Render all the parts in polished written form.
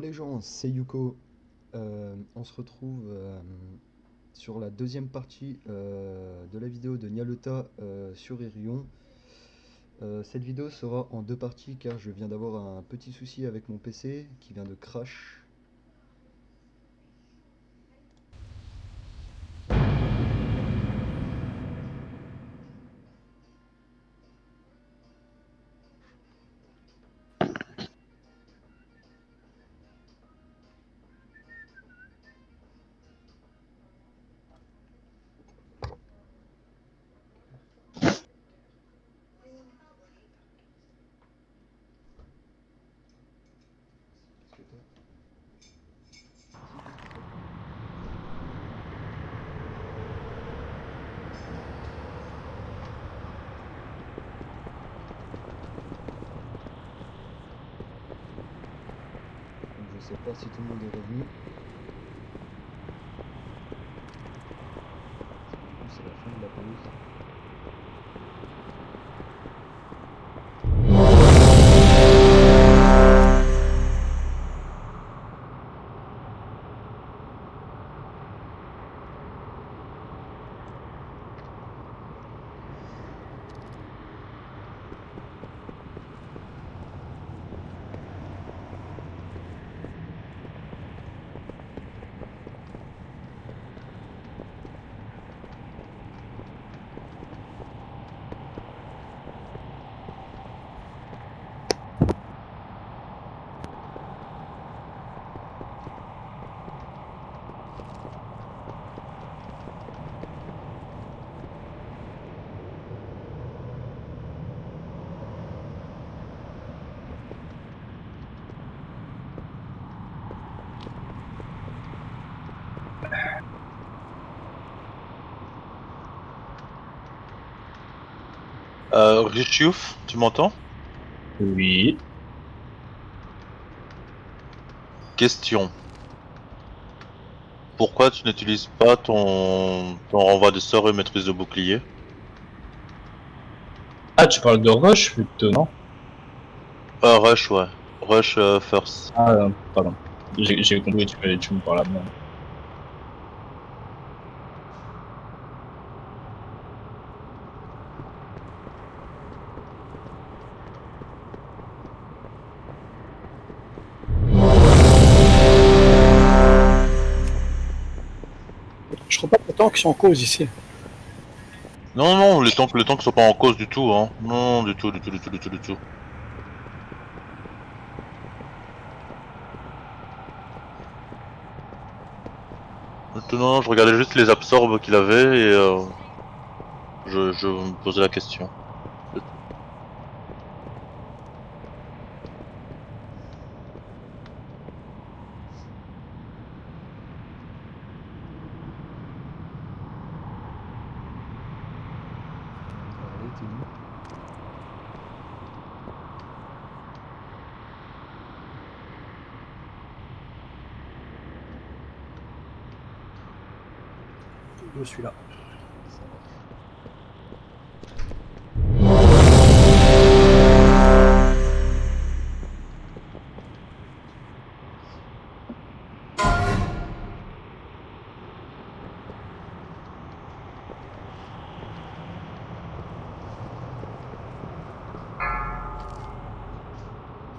Les gens, c'est Yuko. On se retrouve sur la deuxième partie de la vidéo de Nyalota sur Irion. Cette vidéo sera en deux parties car je viens d'avoir un petit souci avec mon PC qui vient de crash. Donc, je sais pas si tout le monde est revenu. Du coup, c'est la fin de la pause. Richiouf, tu m'entends? Oui. Question. Pourquoi tu n'utilises pas ton renvoi de sort et maîtrise de bouclier? Ah, tu parles de Rush plutôt, non? Rush, ouais. Rush first. Ah, pardon. J'ai compris que tu me parles à moi. Je crois pas que les tanks sont en cause ici. Non, non, les tanks sont pas en cause du tout, hein. Non, du tout, du tout, du tout, du tout, du tout. Maintenant, je regardais juste les absorbes qu'il avait et je me posais la question. Allez, t'es où? Je suis là. Ça marche.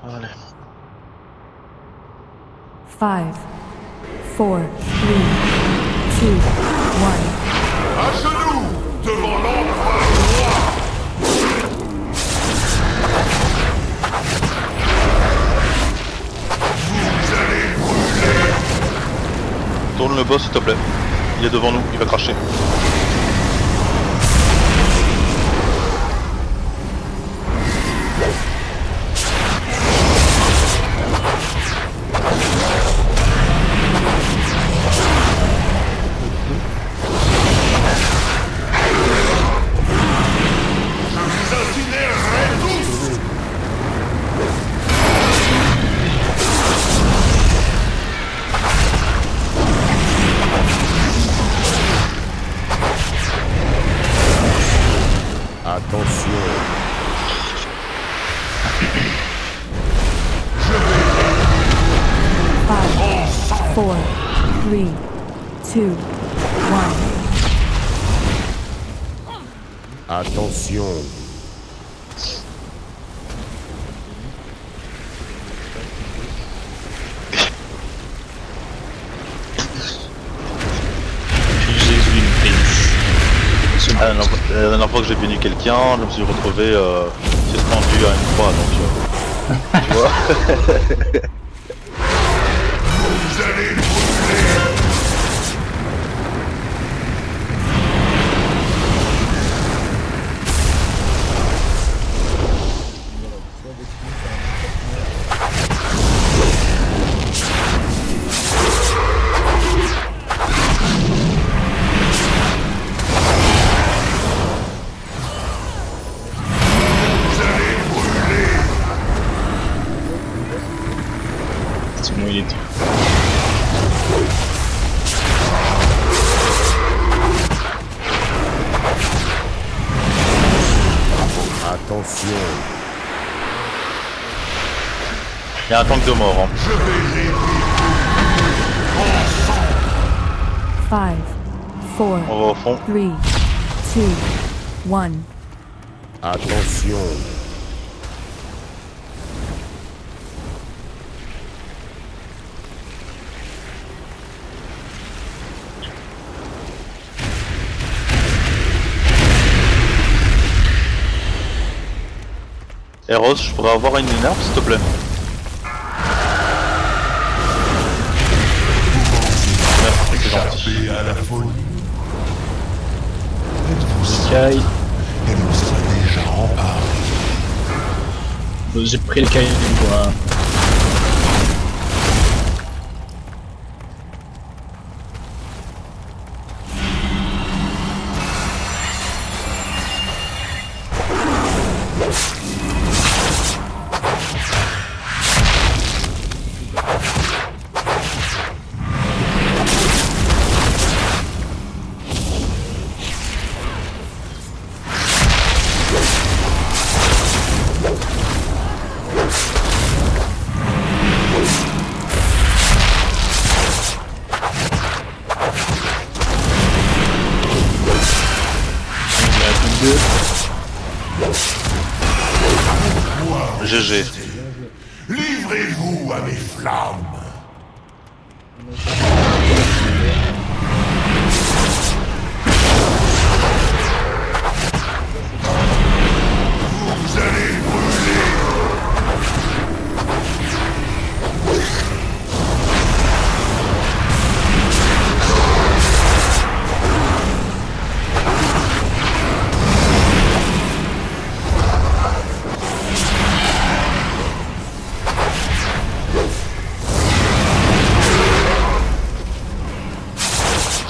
Allez. 5, 4, 3, 2, 1. À genoux devant l'empereur roi. Vous allez brûler. Tourne le boss s'il te plaît. Il est devant nous, il va cracher. Vous incinérerai tous. 4, 3, 2, 1. Attention. Puis Jésus une péniche. La dernière fois que j'ai béni quelqu'un, je me suis retrouvé suspendu à une croix, donc tu vois. Vous allez brûler. Sinon il est tout. Attention. Il y a un tank de mort. Hein. Je vais les 5, 4, On va au fond. 3, 2, 1. Attention. Eros, je pourrais avoir une énerve s'il te plaît. Merci, c'est gentil. échapper à la folie. Kai, Elle vous a déjà emparé. j'ai pris le Kai du bois. GG. Livrez-vous à mes flammes. Vous allez brûler.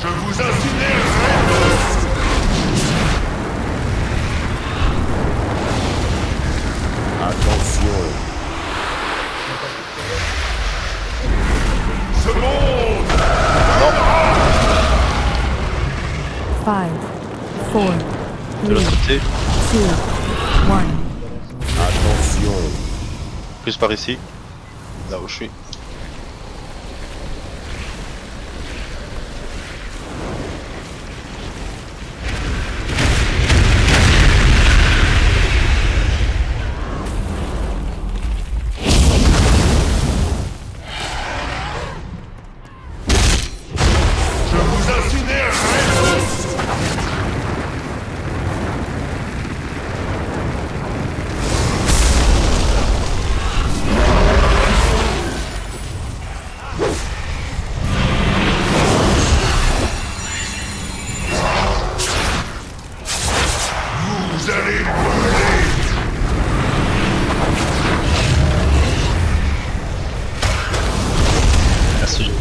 Je vous incinérerai. Attention. Ce monde. 5, 4, De l'autre 3, côté, 2, 1. Attention. plus par ici. Là où je suis. Je vous incinérerai tous. Vous allez brûler. Merci.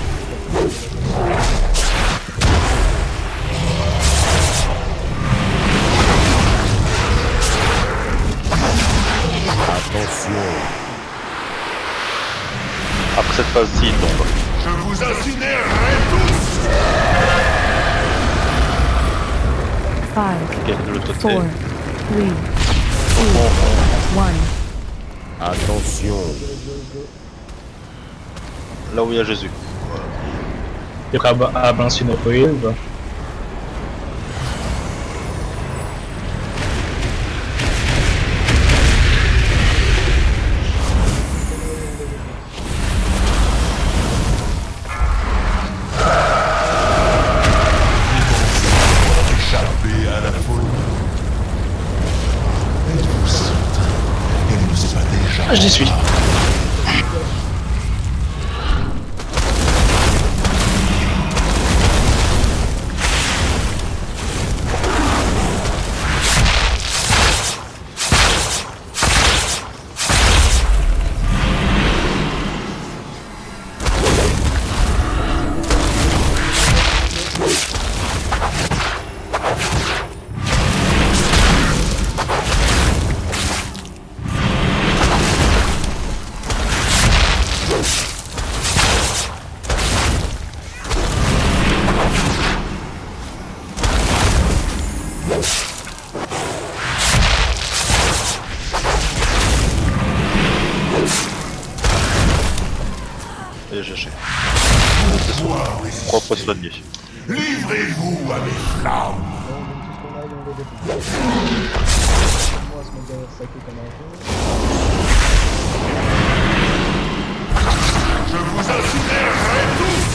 Attention. Après cette phase-ci, il tombe. Je vous incinérerai tous. 5, Ok, de l'autre 4, côté. 3, 2, 1. Attention. Là où il y a Jésus. Voilà. T'es prêt à balancer une foyer ou pas? Échappé à la folie. Êtes-vous certain qu'elle ne s'est pas déjà... Ah, je les suis. Et GG. C'est son propre soigné. Livrez-vous à mes flammes. On donne tout ce qu'on a et on le dépose. Moi, ce mec derrière saqué comme un con. Je vous incinérerai tous.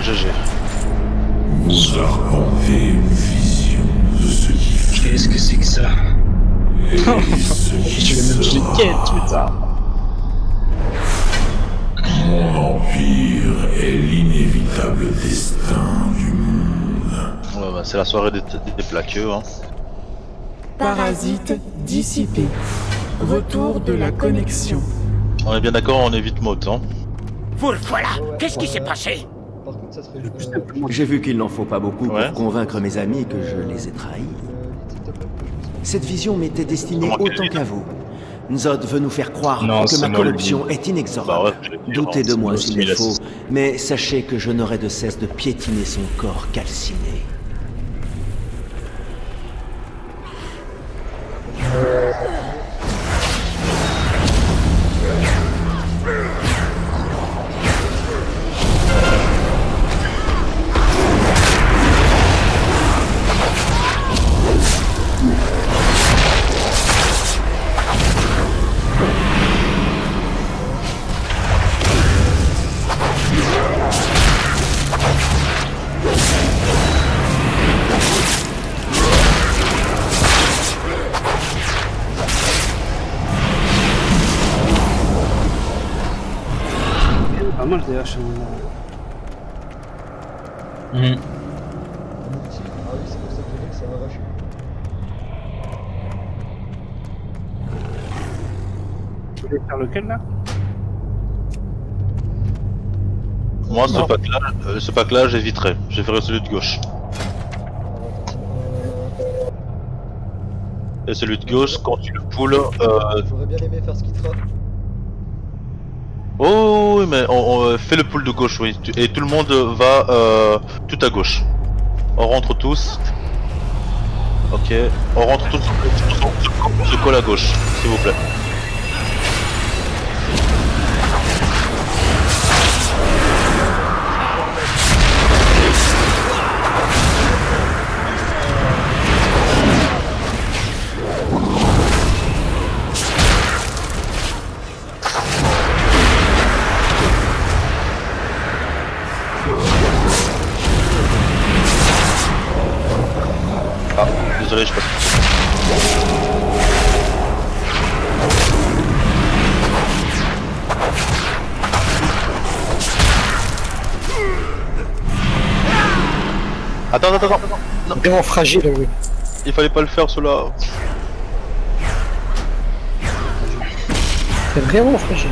GG. Vous arpentez une vision de ce qui fait Qu'est-ce que c'est que ça? et ce qui Je vais même jeter sera. quête, putain. Mon empire est l'inévitable destin du monde. Ouais, bah, c'est la soirée des plaqueux. Hein. Parasite dissipé. Retour de la connexion. On est bien d'accord, on évite Maute. Hein. Vous le voilà. Ouais, Qu'est-ce qui s'est ouais. passé? Par contre, ça serait... Plus simplement, J'ai vu qu'il n'en faut pas beaucoup Ouais. pour convaincre mes amis que je les ai trahis. s'il te plaît, que je puisse... Cette vision m'était destinée Comment autant qu'elle est qu'à vous. Nzod veut nous faire croire Non, que c'est ma Moldy. corruption est Bah inexorable. ouais, je l'ai dit, Doutez de c'est moi Moldy, s'il le il a faut, six. mais sachez que je n'aurai de cesse de piétiner son corps calciné. pas mal des haches. Mhm. Multi. Ah oui, c'est pour ça que j'ai dit que ça va vacher. Tu voulais faire lequel là? Moi, Non. ce pack-là, j'éviterai. Je ferai celui de gauche. Alors, attends, Et celui de gauche, quand tu le pulls... j'aurais bien aimé faire ce qui sera. Oh oui, mais on fait le pull de gauche, oui. Et tout le monde va tout à gauche. On rentre tous. Ok. On rentre tous se colle à gauche, s'il vous plaît. Ah, désolé, je passe. Attends. Non, Vraiment fragile, oui. il fallait pas le faire, cela. C'est vraiment fragile.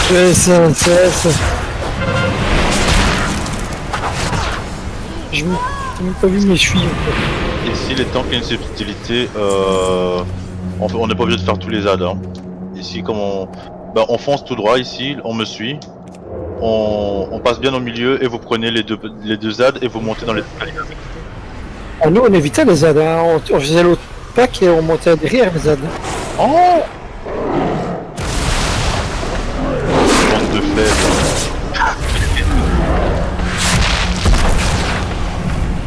C'est ça. Je n'ai même pas vu mes chevilles. Ici, les tanks et une subtilité, on n'est pas obligé de faire tous les ZAD. Hein. Ici, comme on fonce tout droit, ici, on me suit. On passe bien au milieu et vous prenez les deux ZAD et vous montez dans les escaliers. Ah, nous, on évitait les ZAD, hein. On faisait l'autre pack et on montait derrière les ZAD. Oh bande de faibles.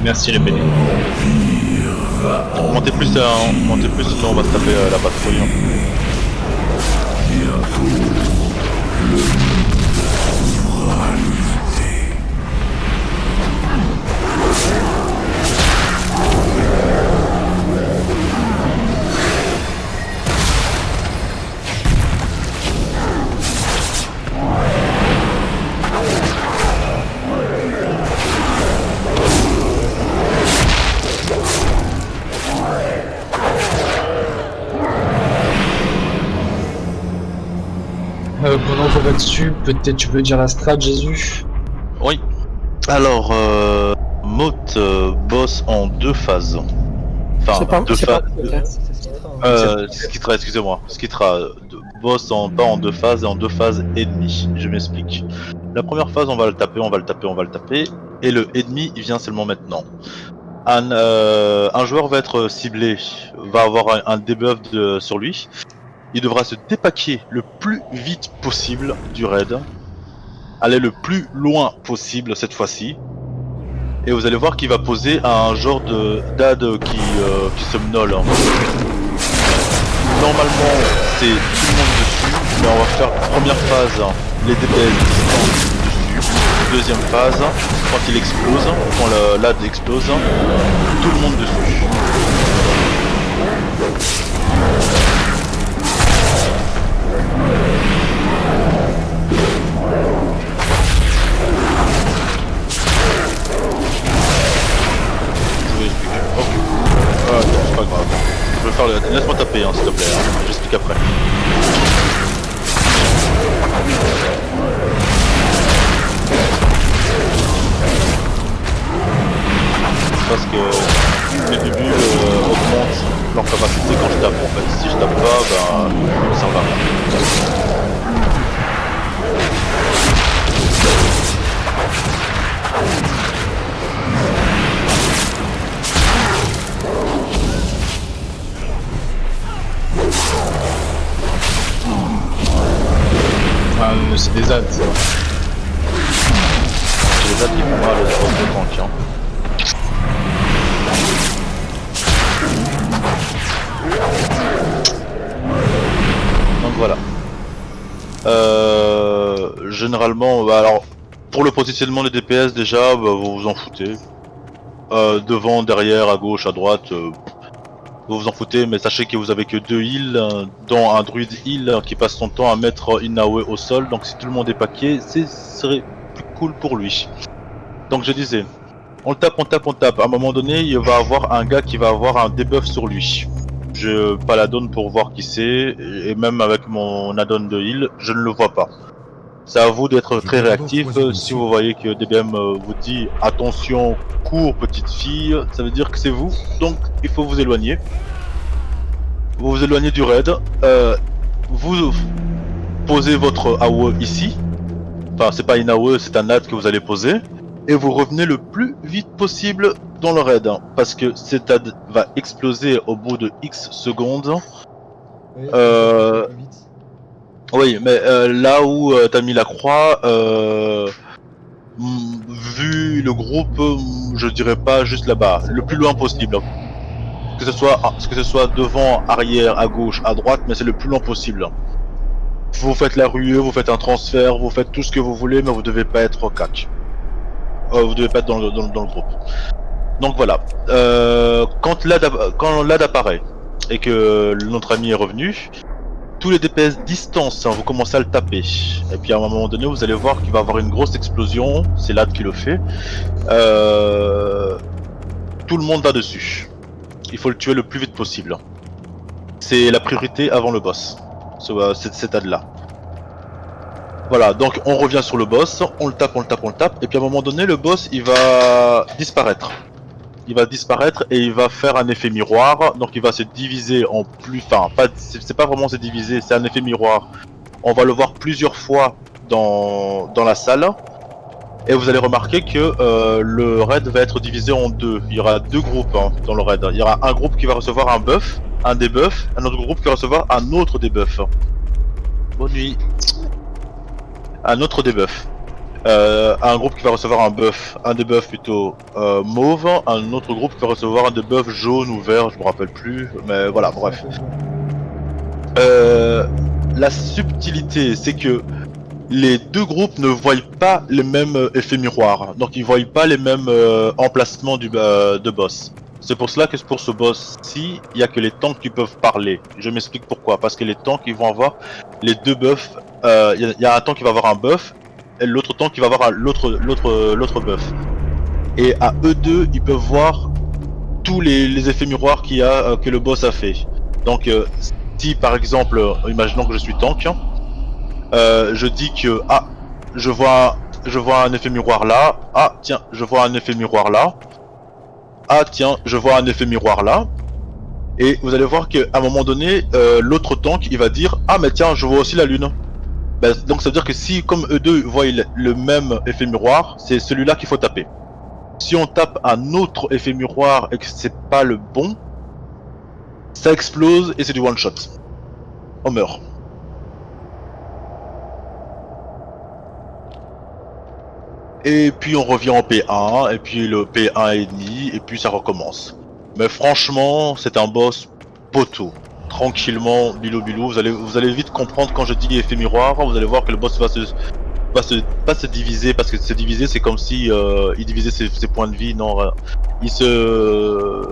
Merci les bénis. Montez plus, sinon on va se taper la patrouille. Pendant qu'on va dessus, peut-être tu peux dire la strat, Jésus. Oui. Alors, Moth boss en 2 phases. Enfin, C'est pas- 2 c'est phases. pas- Skitra, excusez-moi. Skitra, boss en, pas en 2 phases et en 2 phases et demie. Je m'explique. La première phase, on va le taper. Et le ennemi, il vient seulement maintenant. Un joueur va être ciblé, va avoir un debuff sur lui. Il devra se dépaquer le plus vite possible du raid. Aller le plus loin possible cette fois-ci. Et vous allez voir qu'il va poser un genre d'ad qui somnole. Normalement c'est tout le monde dessus, mais on va faire première phase, les DPS dessus. Deuxième phase, quand il explose, quand l'ad explose, tout le monde dessus. Je vais expliquer. Ok. Non, c'est pas grave. Je vais faire le... Laisse-moi taper, s'il te plaît. J'explique après. Parce que mes débuts augmentent leur capacité quand je tape en fait. Si je tape pas, ben ça va rien. Ah, c'est des ads, ça. C'est les ads qui font mal au tank. Hein. Donc voilà. Généralement, alors pour le positionnement des DPS déjà, vous vous en foutez. Devant, derrière, à gauche, à droite, vous vous en foutez, mais sachez que vous avez que 2 heals, dont un druide heal qui passe son temps à mettre Inawe au sol, donc si tout le monde est paqué, ce serait plus cool pour lui. Donc je disais, on le tape, à un moment donné, il va avoir un gars qui va avoir un debuff sur lui. Je pas la donne pour voir qui c'est, et même avec mon add-on de heal, je ne le vois pas. C'est à vous d'être très réactif. Si vous voyez que DBM vous dit attention, cours petite fille, ça veut dire que c'est vous, donc il faut vous éloigner. Vous vous éloignez du raid, vous posez votre AOE ici, enfin c'est pas une AOE, c'est un AD que vous allez poser, et vous revenez le plus vite possible dans le raid, parce que cet AD va exploser au bout de X secondes. Oui, Oui, mais là où t'as mis la croix, vu le groupe, je dirais pas juste là-bas, le plus loin possible. Que ce soit devant, arrière, à gauche, à droite, mais c'est le plus loin possible. Vous faites la ruée, vous faites un transfert, vous faites tout ce que vous voulez, mais vous devez pas être au cac. Vous devez pas être dans le groupe. Donc voilà. Quand l'AD apparaît et que notre ami est revenu, tous les DPS distance, vous commencez à le taper. Et puis à un moment donné, vous allez voir qu'il va avoir une grosse explosion. C'est l'AD qui le fait. Tout le monde va dessus. Il faut le tuer le plus vite possible. C'est la priorité avant le boss. Cet AD là. Voilà, donc on revient sur le boss, on le tape, et puis à un moment donné, le boss il va disparaître. Il va disparaître et il va faire un effet miroir, donc il va se diviser en plus, enfin, c'est pas vraiment se diviser, c'est un effet miroir. On va le voir plusieurs fois dans la salle, Et vous allez remarquer que le raid va être divisé en deux. Il y aura deux groupes dans le raid. Il y aura un groupe qui va recevoir un buff, un debuff, un autre groupe qui va recevoir un autre debuff. Bonne nuit. Un autre debuff. Un groupe qui va recevoir un debuff plutôt mauve, un autre groupe qui va recevoir un debuff jaune ou vert, je me rappelle plus, mais voilà, bref. La subtilité, c'est que les deux groupes ne voient pas les mêmes effets miroirs, donc ils voient pas les mêmes emplacements de boss. C'est pour cela que pour ce boss-ci, il y a que les tanks qui peuvent parler. Je m'explique pourquoi, parce que les tanks ils vont avoir les deux buffs. Il y a un tank qui va avoir un buff et l'autre tank qui va avoir l'autre buff. Et à eux deux, ils peuvent voir tous les effets miroirs qu'il y a que le boss a fait. Donc si par exemple, imaginons que je suis tank, je dis que je vois un effet miroir là. Ah tiens, je vois un effet miroir là. Ah tiens, je vois un effet miroir là. Et vous allez voir qu'à un moment donné, l'autre tank il va dire ah mais tiens, je vois aussi la lune. Ben, donc ça veut dire que si comme eux deux voient le même effet miroir, c'est celui-là qu'il faut taper. Si on tape un autre effet miroir et que c'est pas le bon, ça explose et c'est du one shot. On meurt. Et puis on revient en P1, et puis le P1 et demi, et puis ça recommence. Mais franchement, c'est un boss poteau. Tranquillement, bilou bilou, vous allez vite comprendre quand je dis effet miroir, vous allez voir que le boss va pas se diviser, parce que se diviser c'est comme si il divisait ses points de vie, non, il se...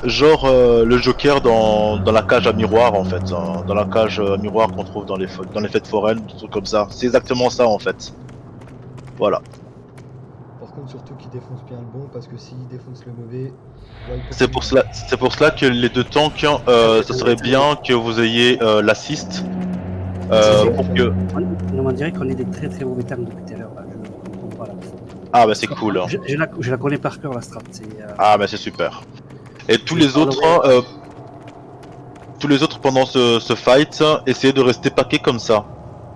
Genre le Joker dans la cage à miroir en fait, hein, dans la cage à miroir qu'on trouve dans les fêtes foraines, des trucs comme ça, c'est exactement ça en fait. Voilà. Par contre, surtout qu'il défonce bien le bon, parce que s'il défonce le mauvais... ouais, C'est pour cela que les deux tanks, ça serait bien que vous ayez l'assist. Pour que... On dirait qu'on est des très très mauvais termes depuis tout à l'heure. Je comprends pas là. Ah bah c'est cool. Hein. Je la connais par cœur la strat. Ah bah c'est super. Et tous les autres pendant ce fight, essayez de rester paquet comme ça.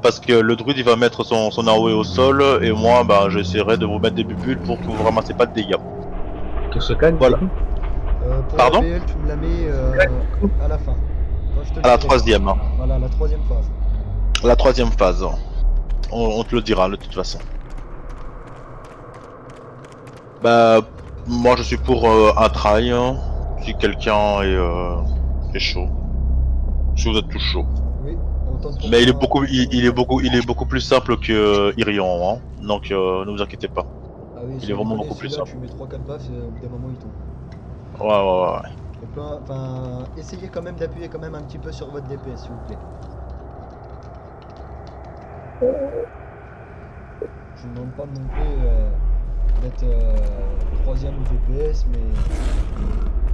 Parce que le druide il va mettre son AOE au sol et moi bah j'essaierai de vous mettre des bulles pour que vous ramassez pas de dégâts. Que se calme. Voilà. Pour Pardon la PL, tu me la mets à la fin. Quand je te le À la dirai. troisième. Voilà, la troisième phase. La troisième phase. On te le dira de toute façon. Bah moi je suis pour un try si quelqu'un est chaud. Si vous êtes tous chaud. Oui, on tente pour Mais il ça. est beaucoup plus simple que Irion, hein. Donc ne vous inquiétez pas. Ah oui, il est vraiment beaucoup plus simple. Tu mets 3-4 baffes et au bout d'un moment il tombe. Ouais. On peut, enfin, essayez quand même d'appuyer quand même un petit peu sur votre DPS s'il vous plaît. Je ne demande pas non plus d'être 3ème au DPS, mais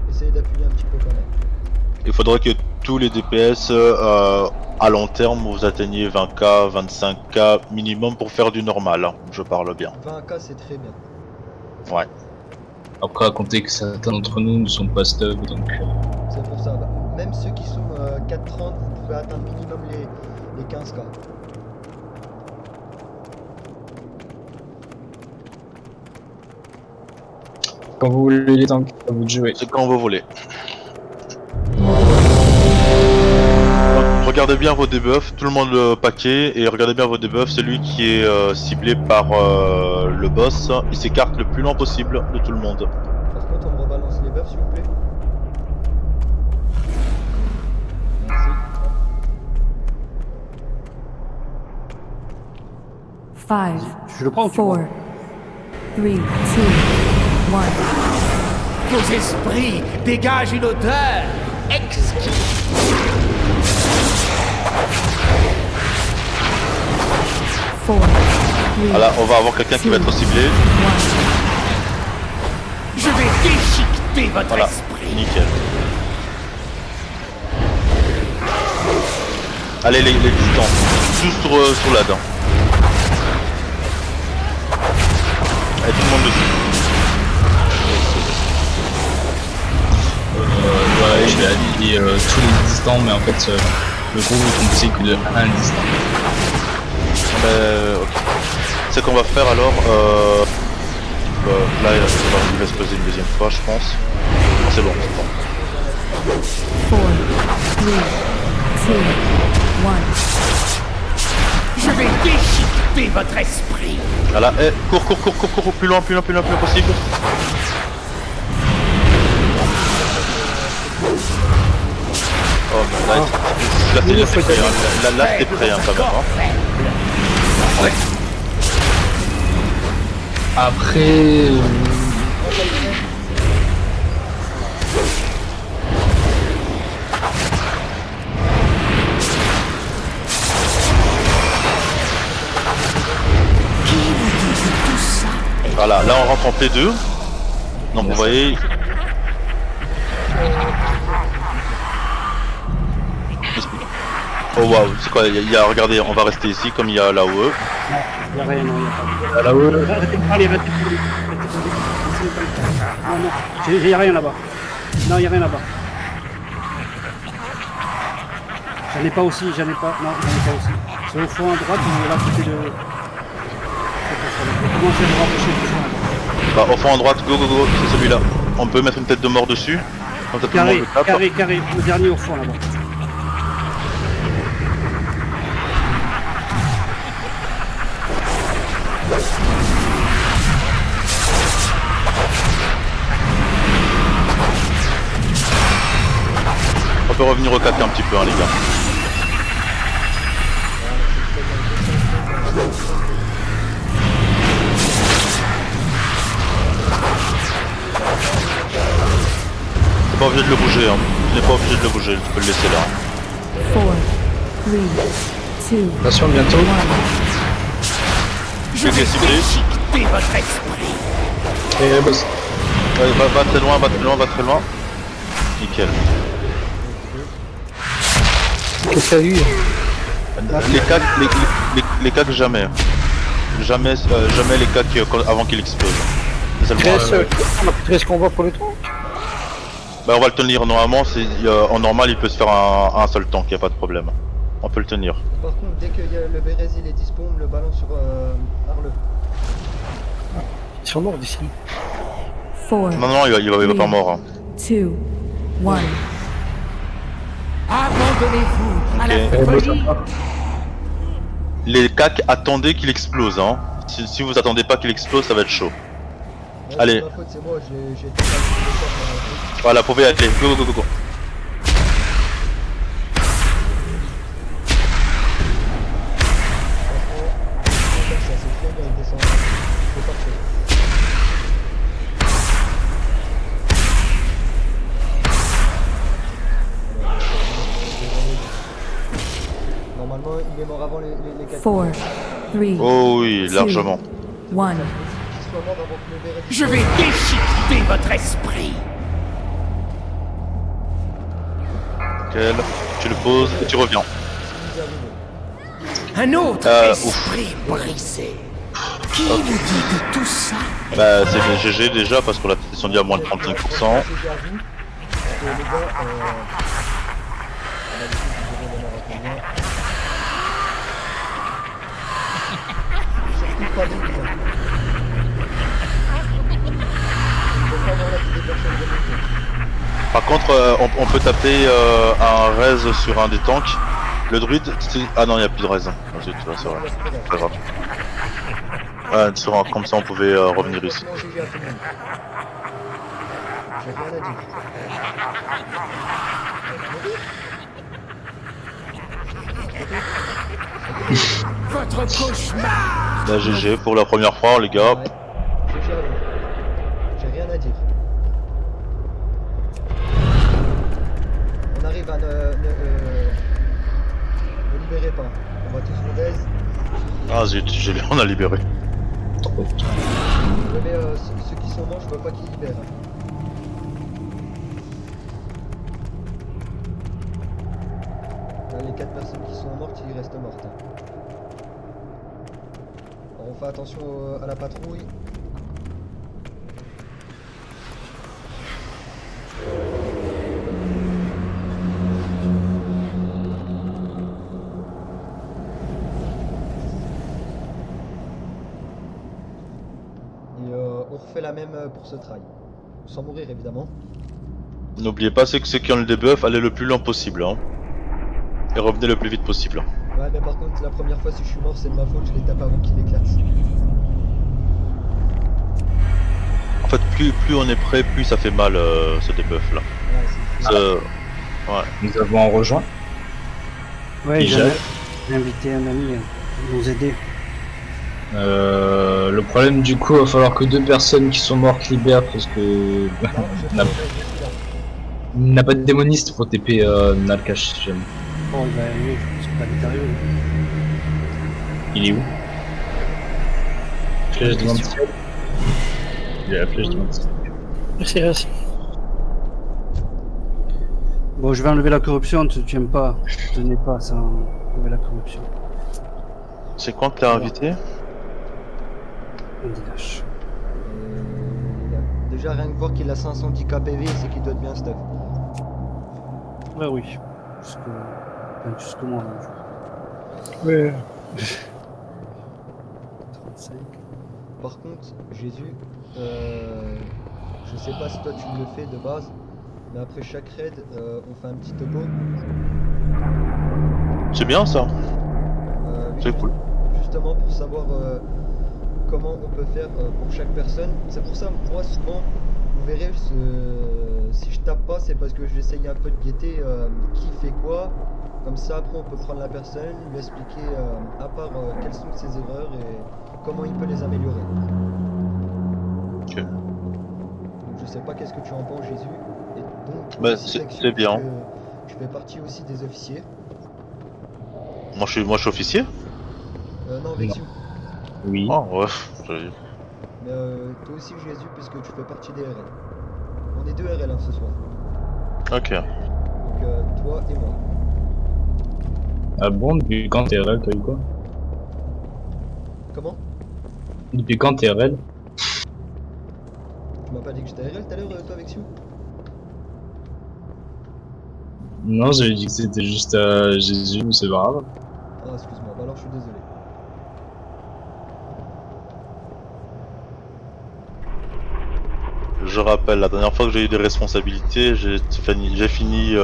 essayez d'appuyer un petit peu quand même. Il faudrait que tous les DPS à long terme vous atteigniez 20k, 25k minimum pour faire du normal, hein. Je parle bien. 20k c'est très bien. Ouais. Après, à compter que certains d'entre nous ne sont pas stub, donc... C'est pour ça. Bah, même ceux qui sont 4.30, vous pouvez atteindre minimum les 15k. Quand vous voulez les tanks, à vous de jouer. C'est quand vous voulez. Regardez bien vos debuffs, tout le monde le paquet, et regardez bien vos debuffs, celui qui est ciblé par le boss, il s'écarte le plus loin possible de tout le monde. Par contre, on me rebalance les buffs s'il vous plaît. Merci. 5, Je le prends ou tu le 4, 3, 2, 1. Vos esprits dégagent une odeur exquise. Voilà, on va avoir quelqu'un qui va être ciblé. Je vais déchiqueter votre esprit. Nickel. Allez les distants, tous sur la dent. Allez, tout le monde dessus. Ouais, je vais allier tous les distants, mais en fait, le groupe est composé que de un distant. Ok. c'est qu'on va faire alors. Là, il va se poser une deuxième fois, je pense. Non, c'est bon, c'est bon. 4, 3, 2, 1. Je vais déchiqueter votre esprit. Voilà, cours, plus loin possible. Oh, mais là, c'est prêt, hein. Là, c'est prêt, hein, quand même. Hein. Ouais. Après... Voilà, là on rentre en P2. Donc vous voyez. Oh waouh, c'est quoi, regardez, on va rester ici comme il y a là-haut. Il n'y a rien, non, il n'y a pas. Là-haut. Arrêtez de parler. Non, il n'y a rien là-bas. Non, il n'y a rien là-bas. J'en ai pas aussi. Non, j'en ai pas aussi. C'est au fond à droite, ou là, côté de... Comment je vais me rapprocher du fond à droite? Bah, au fond à droite, go, c'est celui-là. On peut mettre une tête de mort dessus. Comme ça, tout le monde le tape. Carré, le dernier au fond là-bas. On peut revenir au 4 un petit peu, hein, les gars. T'es pas obligé de le bouger, hein. Tu n'es pas obligé de le bouger, tu peux le laisser là. 4, 3, 2, Attention, bientôt. 1. Je vais déchiqueter votre esprit. Et boss. Ouais, va très loin. Nickel. Qu'est-ce qu'il y a eu? Les cacs jamais. Jamais les cacs avant qu'il explose. C'est On a plus de risque qu'on voit pour le trou. Bah on va le tenir normalement, en normal il peut se faire un seul tank, y a pas de problème. On peut le tenir. Par contre, dès que le Bérez il est dispo, on me le balance sur Arle. Ils sont morts d'ici. 4, Non, il va pas mort. Hein. 2, 1. Abandonnez-vous à la Ok. folie. Les cacs, attendez qu'il explose. Hein. Si vous attendez pas qu'il explose, ça va être chaud. Ouais, Allez. c'est ma faute, c'est moi, j'ai été mal. Voilà, pouvez y aller. Go. Normalement, il est mort avant les 4. 4, 3, Oh oui, largement. 1. Je vais déchiqueter votre esprit. Nickel. Tu le poses et tu reviens. Un autre esprit brisé. Qui vous dit que tout ça Bah c'est bien GG déjà parce qu'on l'a descendu à moins de 35%. Par contre, on peut taper un raise sur un des tanks. Le druide, ah non, il n'y a plus de raise. Ah, zut, ouais, c'est vrai. Pas grave. Ouais, comme ça, on pouvait revenir ici. Votre cauchemar. Là, GG pour la première fois, les gars. J'ai rien à dire. On arrive à ne libérez pas. On va tous nous baise. Ah zut, on a libéré. Mais ceux qui sont morts, je veux pas qu'ils libèrent. Là, les 4 personnes qui sont mortes, ils restent mortes. Alors, on fait attention à la patrouille. on refait la même pour ce try. Sans mourir évidemment. N'oubliez pas, c'est que ceux qui ont le debuff, allez le plus loin possible. Hein. Et revenez le plus vite possible. Ouais, mais par contre, la première fois, si je suis mort, c'est de ma faute, je les tape avant qu'il éclate. En fait, plus on est prêt, plus ça fait mal ce debuff là. Ouais, Ouais. Nous avons rejoint. Ouais, Déjà. j'ai invité un ami à nous aider. Le problème du coup, il va falloir que 2 personnes qui sont mortes libèrent parce que il n'a pas de démoniste pour TP Nalkash. Bon, il va arriver, je pense pas qu'il est arrivé. Il est où? Flèche de ciel. Il a la flèche de ciel. Merci, merci. Bon, je vais enlever la corruption, tu aimes pas. Je n'ai pas ça, enlever la corruption. C'est quand que t'as invité? On détache. Déjà, rien que voir qu'il a 510 KPV, c'est qu'il doit être bien stuff. Ouais, oui. Jusque moi, là. Ouais. 35. Par contre, Jésus, je sais pas si toi tu le fais de base, mais après chaque raid, on fait un petit topo. C'est bien ça. Oui, C'est cool. Justement pour savoir comment on peut faire pour chaque personne. C'est pour ça, moi souvent, vous verrez, si je tape pas, c'est parce que j'essaye un peu de guetter qui fait quoi. Comme ça, après, on peut prendre la personne, lui expliquer à part quelles sont ses erreurs et comment il peut les améliorer. Ok. Donc, je sais pas qu'est-ce que tu en penses, Jésus. Et donc, Bah, aussi, c'est bien. Je fais partie aussi des officiers. Moi je suis officier. Non, Vexiu. Oui. Ah ouais. Mais toi aussi, Jésus, puisque tu fais partie des RL. On est 2 RL hein, ce soir. Ok. Donc, toi et moi. Ah bon, depuis quand t'es RL, t'as eu quoi? Comment? Depuis quand t'es RL? Tu m'as pas dit que j'étais RL tout à l'heure, toi, Vexiu? Non, j'avais dit que c'était juste Jésus, mais c'est pas grave. Ah, excuse-moi, bah alors je suis désolé. Je rappelle, la dernière fois que j'ai eu des responsabilités, j'ai fini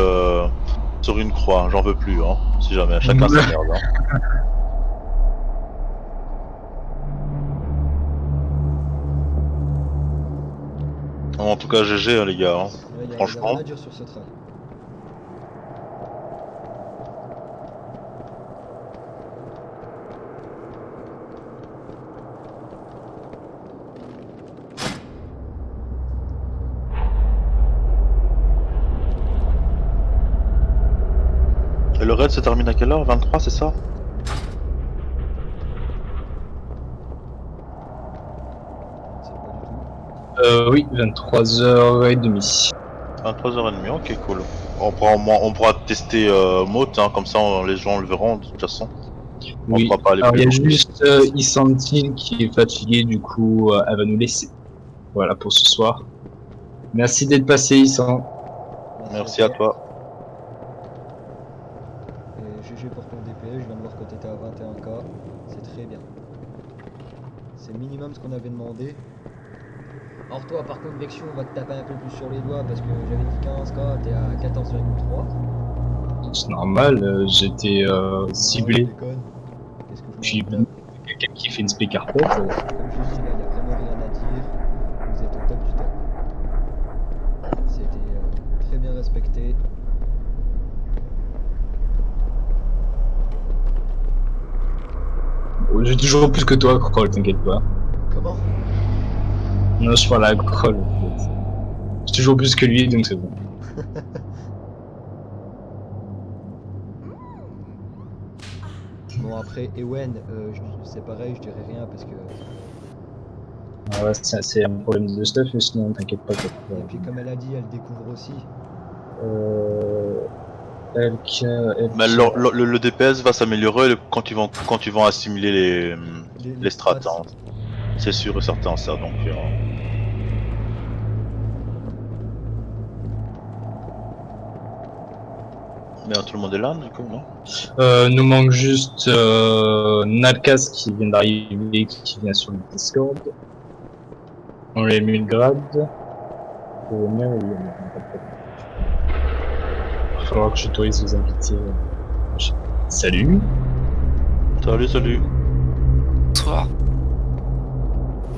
sur une croix. J'en veux plus, hein. Si jamais, chacun sa merde. Hein. En tout cas, GG, hein, les gars. Hein. Ouais, Franchement. Y a rien à dire sur ce train. Et le raid se termine à quelle heure? 23, c'est ça? Oui, 23h30. 23h30, ok, cool. On pourra tester Mote, hein, comme ça les gens le verront de toute façon. On Oui, pourra pas aller alors il y a plus loin. juste Isantine qui est fatiguée, du coup elle va nous laisser. Voilà pour ce soir. Merci d'être passé, Isan. Merci à toi. Et GG pour ton DPS, je viens de voir que t'étais à 21k. C'est très bien. C'est minimum ce qu'on avait demandé. Alors toi par contre Vexiu, on va te taper un peu plus sur les doigts parce que j'avais dit 15k, t'es à 14,3. C'est normal, j'étais ciblé. Qu'est-ce que je Puis me tape quelqu'un qui fait une spé carpet. Comme je dis là, il n'y a vraiment rien à dire. Vous êtes au top du top. C'était très bien respecté. J'ai toujours plus que toi, Kroll, t'inquiète pas. Comment? Non, je parle à Kroll. En fait. J'ai toujours plus que lui, donc c'est bon. Bon après Ewen, c'est pareil, je dirais rien parce que... Ah ouais, c'est un problème de stuff, mais sinon t'inquiète pas. Et puis comme elle a dit, elle découvre aussi. Mais le DPS va s'améliorer quand ils vont assimiler les strats. Hein. C'est sûr et certain ça, donc... Mais tout le monde est là, du coup, non? Nous manque juste Nalkas qui vient d'arriver, qui vient sur le Discord. On les 1000 grades. Il va falloir que j'autorise vos invités. Salut. Salut, salut. Bonsoir.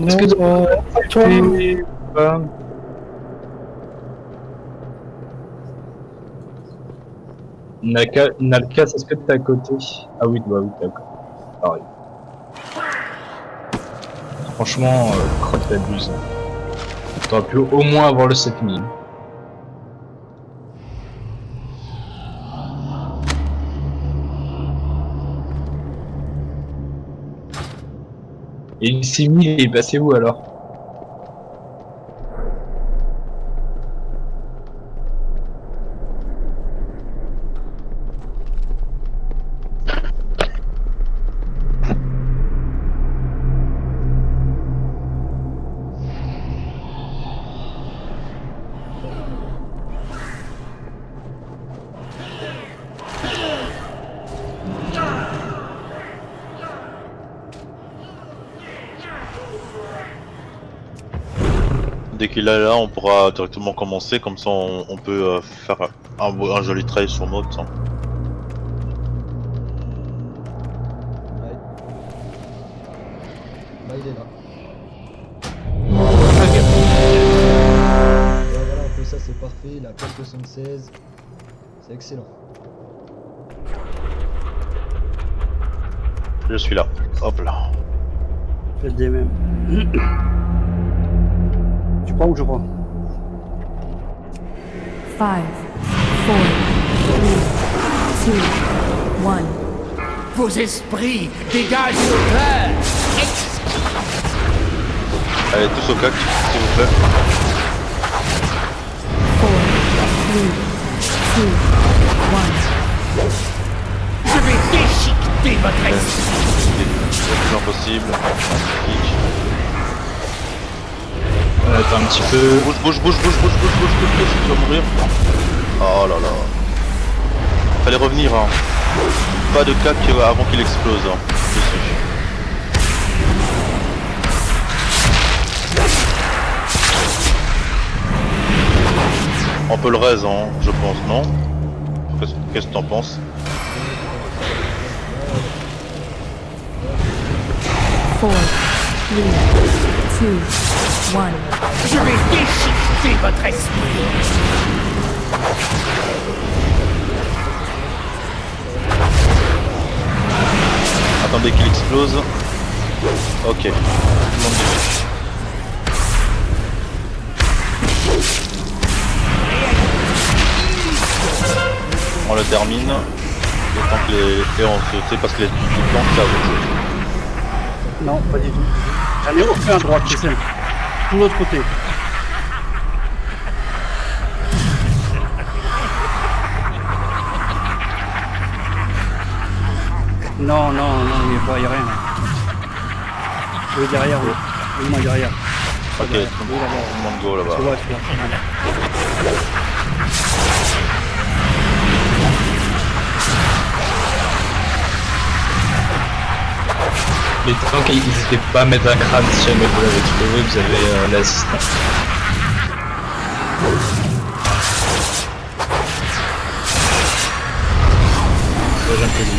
Est-ce que toi Nalkas, est-ce que t'es à côté? Ah oui, bah oui, t'es à côté. Pareil. Franchement, crois que t'abuses. T'aurais pu au moins avoir le 7000. Et le 6000, il est passé où alors? Dès qu'il est là, on pourra directement commencer, comme ça on peut faire un joli trait sur mode. Hein. Là, il est là. Voilà, un peu ça, c'est parfait. La 476, c'est excellent. Je suis là. Hop là. Faites des mêmes. Tu prends ou je prends? 5, 4, 3, 2, 1. Vos esprits dégagent nos cœurs. Allez, tous au cac, s'il vous plaît. 4, 3, 2, 1. Je vais déchiqueter votre esprit. Le plus impossible. Attends un petit peu. Bouge, tu vas mourir. Oh là là. Fallait revenir, hein. Pas de cac avant qu'il explose, hein. Dessus. On peut le raise, hein, je pense, non? Qu'est-ce que t'en penses? Je vais déchiqueter votre esprit. Attendez qu'il explose. Ok. Tout le monde dessus. On le termine. Le temps que les ont sauté parce que les plantes ça a Non, pas du tout. J'en ai aucun droit, c'est simple. De l'autre côté. Non, il n'y a rien. Oui, derrière, oui. Oui, moi derrière. Ok, tout le monde go là-bas. Tu vois. Les tanks, n'hésitez pas à mettre un crâne si jamais vous l'avez trouvé, vous avez l'assistance. J'ai un peu de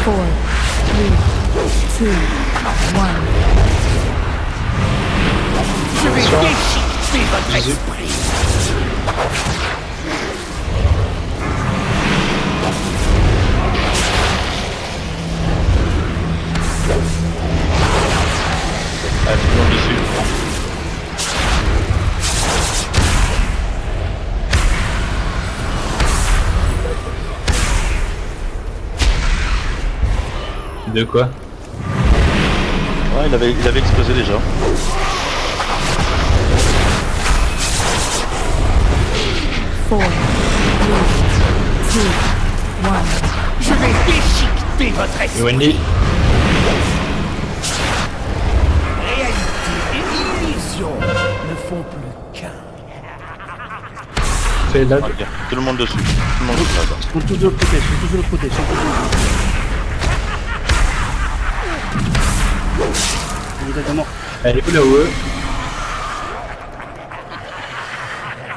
4, 3, 2, 1. Je vais déchiqueter votre esprit. Allez, tout le monde dessus. De quoi? Ouais, il avait explosé déjà. 4, 3, 2, 1. Je vais déchiqueter votre esprit. Wendy. Réalité et illusion ne font plus qu'un. Fais là. Ok, tout le monde dessus. Tout le monde dessus là-bas. Ils sont tous de l'autre côté, une tête de mort. Elle est où là-haut?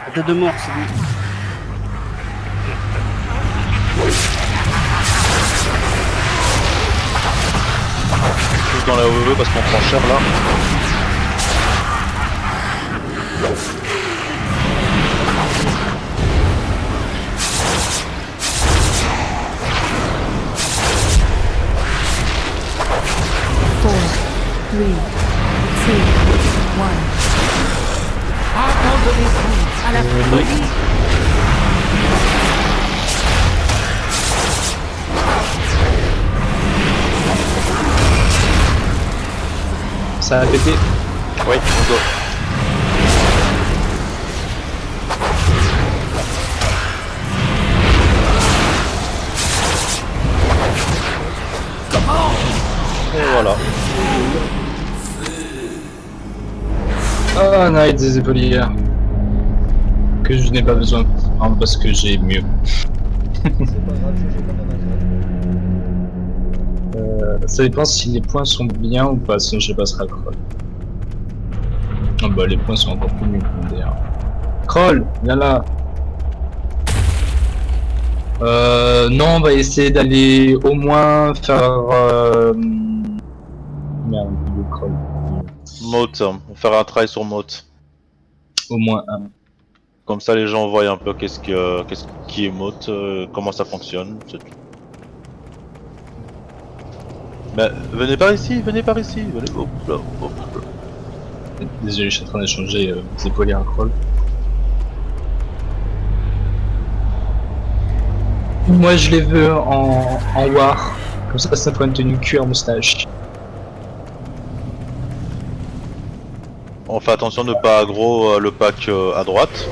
La tête de mort, c'est lui. Tous dans la OE parce qu'on prend cher là. Four, three, two, one. Abandonnez-vous à la folie. Ça a pété. Oui, on go. Et voilà. Ah, Night des épaulières. Que je n'ai pas besoin. Hein, parce que j'ai mieux. C'est pas grave, j'ai quand même un grade. Ça dépend si les points sont bien ou pas, sinon je passerai à Kroll. Ah bah les points sont encore plus mieux que d'ailleurs. Kroll, viens là. Non, on va essayer d'aller au moins faire... Merde, le Kroll. Mote, on va faire un try sur Mote. Au moins un. Comme ça les gens voient un peu qu'est-ce qui est Mote, comment ça fonctionne, c'est tout. Mais venez par ici, venez, hop là, hop là. Désolé, je suis en train d'échanger des épaulières à Kroll. Moi je les veux en war, comme ça c'est un point de tenue cuir moustache. On fait attention de ne pas aggro le pack à droite.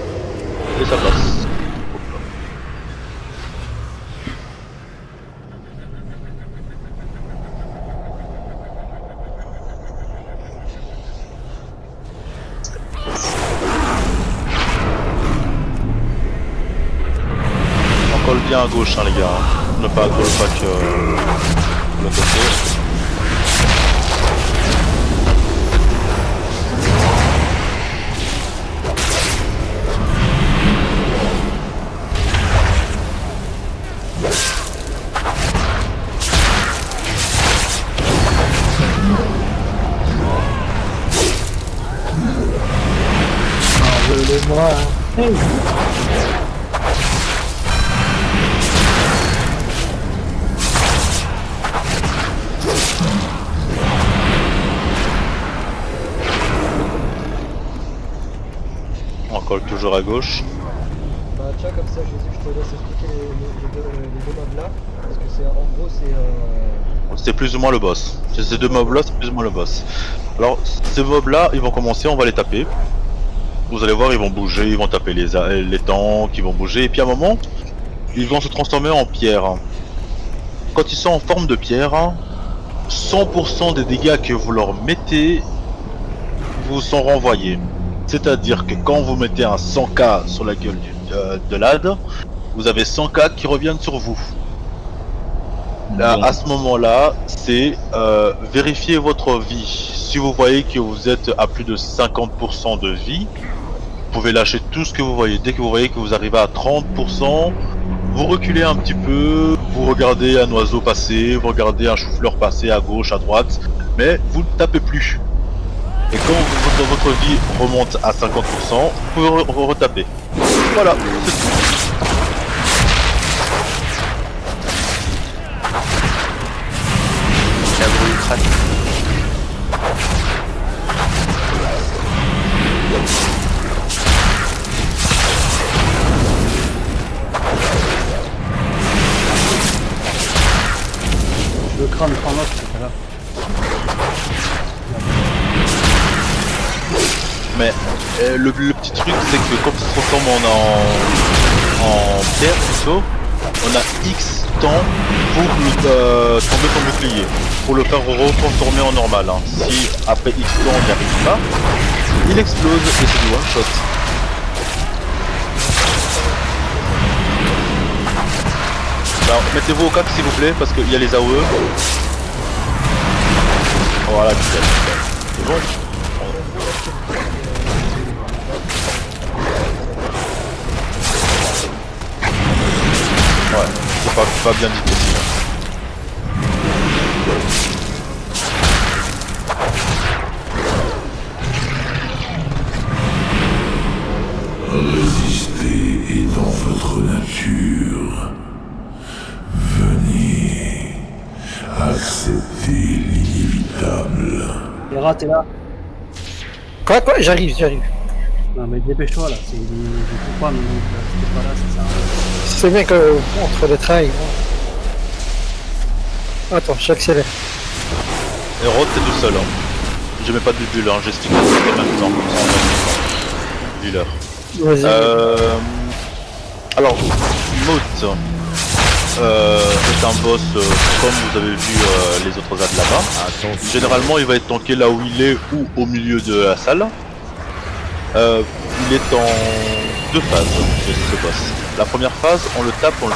Et ça passe. On colle bien à gauche hein, les gars. Ne pas aggro le pack de l'autre côté. Enlevez-moi. Hey. On colle toujours à gauche. Bah tiens, comme ça Jésus, je te laisse expliquer les deux mobs là, parce que c'est en gros C'est plus ou moins le boss. Ces deux mobs là, c'est plus ou moins le boss. Alors ces mobs là, ils vont commencer, on va les taper. Vous allez voir, ils vont bouger, ils vont taper les tanks, ils vont bouger, et puis à un moment, ils vont se transformer en pierre. Quand ils sont en forme de pierre, 100% des dégâts que vous leur mettez vous sont renvoyés. C'est-à-dire que quand vous mettez un 100k sur la gueule de l'AD, vous avez 100k qui reviennent sur vous. Là, à ce moment-là, c'est vérifier votre vie. Si vous voyez que vous êtes à plus de 50% de vie, vous pouvez lâcher tout ce que vous voyez. Dès que vous voyez que vous arrivez à 30%, vous reculez un petit peu, vous regardez un oiseau passer, vous regardez un chou-fleur passer à gauche, à droite, mais vous ne tapez plus. Et quand votre vie remonte à 50%, vous pouvez retaper. Voilà, c'est tout. La brûle craque. Le crâne prend l'autre, c'est pas grave. Mais le petit truc c'est que quand il se transforme en pierre plutôt, on a X temps pour tomber son bouclier, pour le faire retransformer en normal. Hein. Si après X temps on n'y arrive pas, il explose et c'est du one shot. Alors mettez-vous au cac s'il vous plaît parce qu'il y a les AOE. Voilà, nickel. bon. Ouais, c'est pas bien dit aussi. Résister est dans votre nature. Venez, acceptez l'inévitable. Hera, t'es là? Quoi, j'arrive. Non mais dépêche-toi là, je peux pas, mais si t'es pas là, ça sert à rien. C'est bien que entre le train. Attends, j'accélère. Et Rod, t'es tout seul. Hein. Je mets pas de bulle, hein. J'estime que c'est en même temps, comme ça on va vu l'heure. Vas-y. Alors, Moth est un boss comme vous avez vu les autres ZAD là-bas. Généralement, il va être tanké là où il est ou au milieu de la salle. Il est en deux phases, ce boss. La première phase, on le tape. Et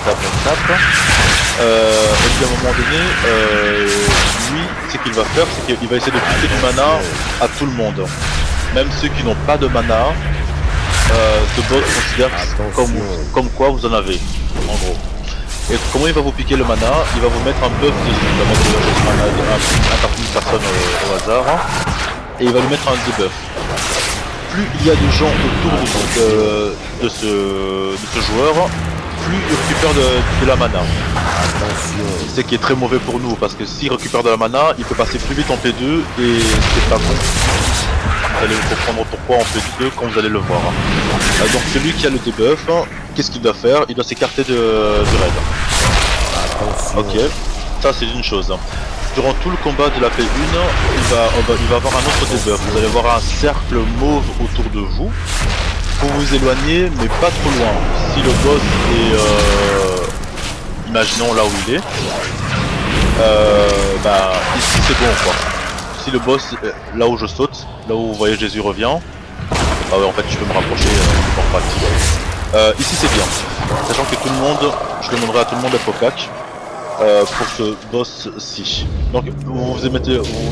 puis à un moment donné, lui, ce qu'il va faire, c'est qu'il va essayer de piquer du mana à tout le monde. Même ceux qui n'ont pas de mana, ce boss considère comme quoi vous en avez, en gros. Et comment il va vous piquer le mana? Il va vous mettre un buff dessus, il va mettre une personne au hasard, et il va lui mettre un debuff. Plus il y a de gens autour de ce joueur, plus il récupère de la mana. C'est qui est très mauvais pour nous, parce que s'il récupère de la mana, il peut passer plus vite en P2, et c'est pas bon. Vous allez comprendre pourquoi en P2 quand vous allez le voir. Donc celui qui a le debuff, qu'est-ce qu'il doit faire? Il doit s'écarter du raid. Ok, ça c'est une chose. Durant tout le combat de la P1, il va avoir un autre debuff. Vous allez voir un cercle mauve autour de vous. Faut vous éloigner, mais pas trop loin. Si le boss est, imaginons là où il est, ici c'est bon quoi. Si le boss, là où je saute, là où vous voyez Jésus revient, ah ouais en fait je peux me rapprocher, ici c'est bien. Sachant que tout le monde, je demanderai à tout le monde d'être au cac. Pour ce boss-ci. Donc vous vous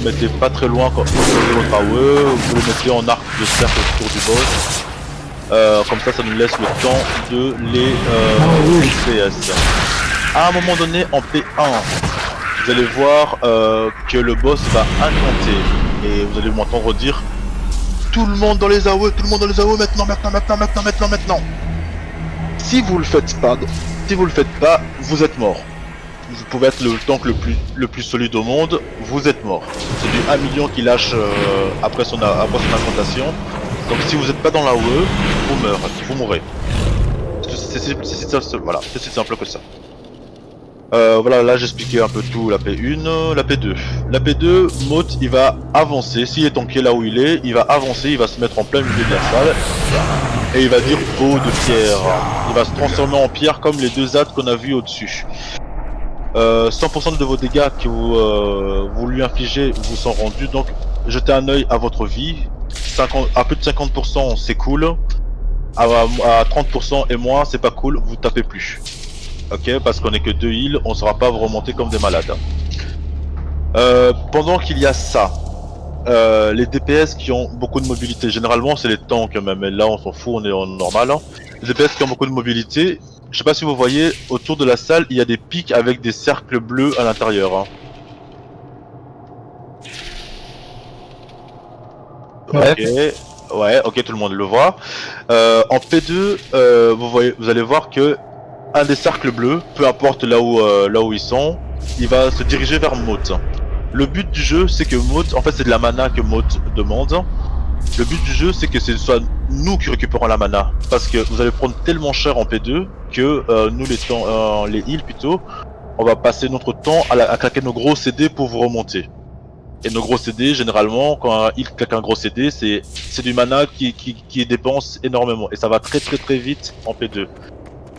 mettez pas très loin quand vous avez votre AOE, vous le mettez en arc de cercle autour du boss. Comme ça nous laisse le temps de les CS. À un moment donné en P1, vous allez voir que le boss va incanter. Et vous allez m'entendre dire tout le monde dans les AOE, maintenant. Si vous le faites pas, vous êtes mort. Vous pouvez être le tank le plus solide au monde, vous êtes mort. C'est du 1 million qui lâche après son incantation. Donc si vous n'êtes pas dans la AOE, vous mourrez. C'est si simple que ça. Voilà, là j'ai expliqué un peu tout, la P1, la P2. La P2, Moth il va avancer, s'il est tanké là où il est, il va avancer, il va se mettre en plein milieu de la salle. Et il va dire peau de pierre. Il va se transformer en pierre comme les deux ZAD qu'on a vu au-dessus. 100% de vos dégâts que vous lui infligez vous sont rendus, donc jetez un œil à votre vie. À plus de 50% c'est cool, à 30% et moins c'est pas cool, vous tapez plus. Ok, parce qu'on est que 2 heals, on saura pas vous remonter comme des malades. Pendant qu'il y a ça, les DPS qui ont beaucoup de mobilité, généralement c'est les tanks même, mais là on s'en fout, on est en normal. Les DPS qui ont beaucoup de mobilité, je sais pas si vous voyez, autour de la salle, il y a des pics avec des cercles bleus à l'intérieur. Ouais. Ok, tout le monde le voit. En P2, vous allez voir que un des cercles bleus, peu importe là où ils sont, il va se diriger vers Moth. Le but du jeu, c'est que Moth, en fait c'est de la mana que Moth demande. Le but du jeu, c'est que ce soit nous qui récupérons la mana, parce que vous allez prendre tellement cher en P2 que nous les heals plutôt, on va passer notre temps à claquer nos gros CD pour vous remonter. Et nos gros CD, généralement, quand un heal claque un gros CD, c'est du mana qui dépense énormément, et ça va très vite en P2.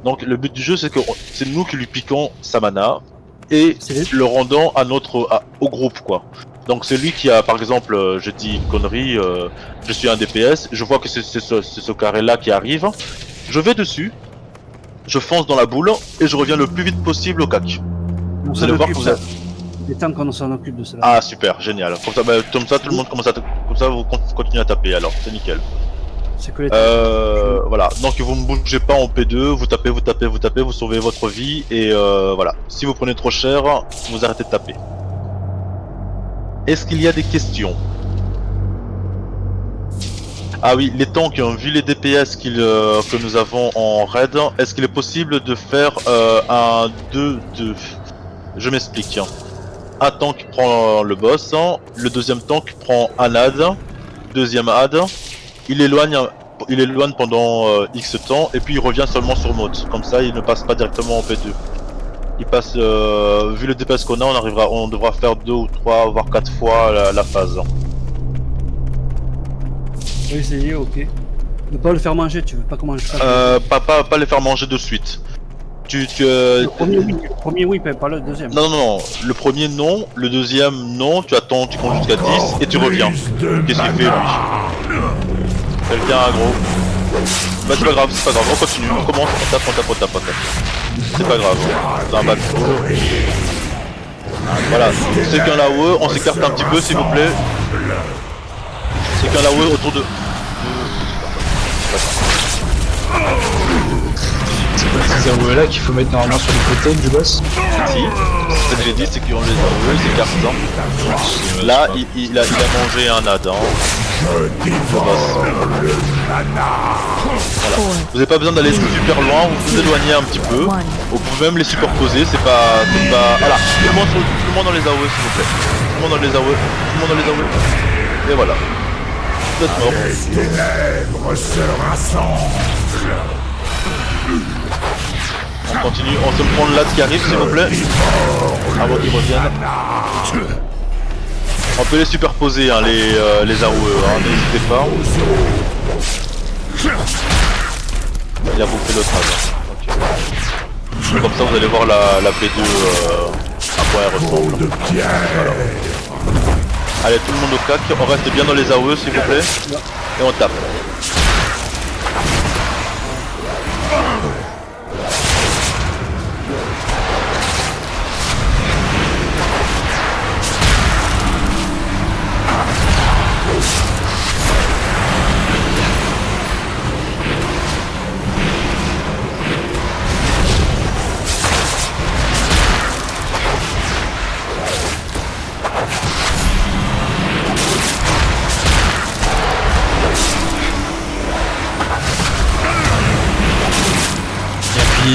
Donc le but du jeu, c'est que c'est nous qui lui piquons sa mana et le rendant au groupe quoi. Donc celui qui a, par exemple, je dis une connerie, je suis un DPS, je vois que c'est ce carré là qui arrive, je vais dessus, je fonce dans la boule et je reviens le plus vite possible au cac. Vous allez voir que vous êtes... Les tanks on s'en occupe de cela. Ah super, génial. Comme ça tout le monde commence à Comme ça, vous continuez à taper alors, c'est nickel. C'est que les Voilà, donc vous ne bougez pas en P2, vous tapez, vous sauvez votre vie et voilà. Si vous prenez trop cher, vous arrêtez de taper. Est-ce qu'il y a des questions? Ah oui, les tanks, vu les DPS que nous avons en raid, est-ce qu'il est possible de faire un 2-2? Je m'explique. Un tank prend le boss, le deuxième tank prend un ad, deuxième ad, il éloigne pendant X temps et puis il revient seulement sur mode. Comme ça, il ne passe pas directement en P2. Il passe, vu le DPS qu'on a, on devra faire 2 ou 3 voire 4 fois la phase. On va essayer, ok. Ne pas le faire manger, tu veux pas comment je fasse Pas les faire manger de suite. Le premier oui, pas le deuxième. Non, le premier non, le deuxième non, tu attends, tu comptes jusqu'à 10 et tu reviens. Qu'est-ce qu'il fait lui? Quelqu'un aggro. Bah c'est pas grave, on continue, on commence, on tape. C'est pas grave, c'est un bad throw. Voilà, c'est qu'un là-haut, on s'écarte un petit peu s'il vous plaît. C'est qu'un là-haut autour de... C'est pas ces AOE là qu'il faut mettre normalement sur le côté du boss? Si, ce que j'ai dit c'est qu'on les AOE, ils s'écartent. Là, il a mangé un ad. Voilà. Vous n'avez pas besoin d'aller super loin, vous vous éloignez un petit peu. Vous pouvez même les superposer, c'est pas... Voilà, tout le monde dans les AOE s'il vous plaît. Tout le monde dans les AOE. Et voilà. Vous êtes mort. Les ténèbres se rassemblent. On continue, on se prend le lat qui arrive s'il vous plaît. Avant qu'ils reviennent. On peut les superposer hein, les AOE, hein, n'hésitez pas. Il a bouffé l'autre okay. Comme ça vous allez voir la P2 à quoi elle ressemble. Voilà. Allez tout le monde au cac, on reste bien dans les AOE s'il vous plaît. Et on tape.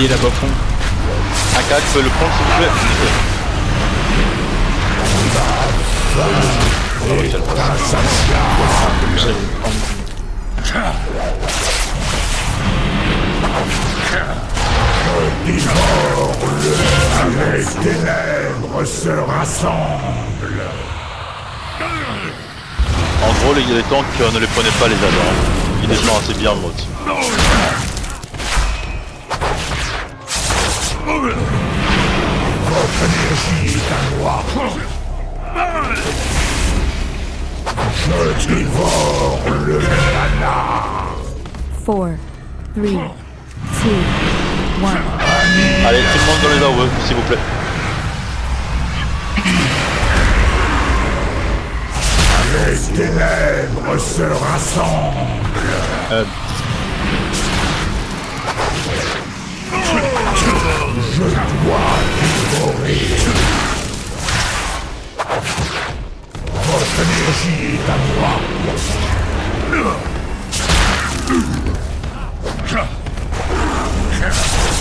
Là-bas au fond. Un cac peut le prendre s'il vous plaît. Les ténèbres se rassemblent. En gros les tanks ne les prenez pas les agents. Ils les font assez bien en mode. Votre énergie est à moi. Je dévore le mana. 4, 3, 2, 1. Allez, tout le monde dans les AOE, s'il vous plaît. Les ténèbres se rassemblent. Je dois dévorer. Votre énergie est à moi.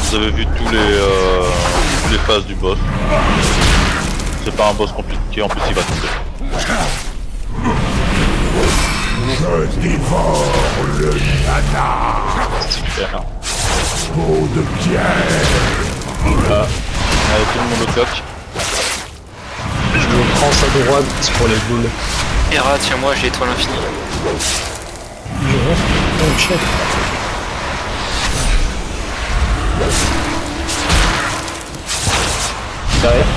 Vous avez vu tous les phases du boss. C'est pas un boss compliqué, en plus il va tomber. Je dévore le mana. Super. Peau de pierre. Voilà. Allez, tout le monde au coq. Je me prends à droite pour les boules. Hera, tiens-moi, j'ai étoile infinie. Ok. Derrière.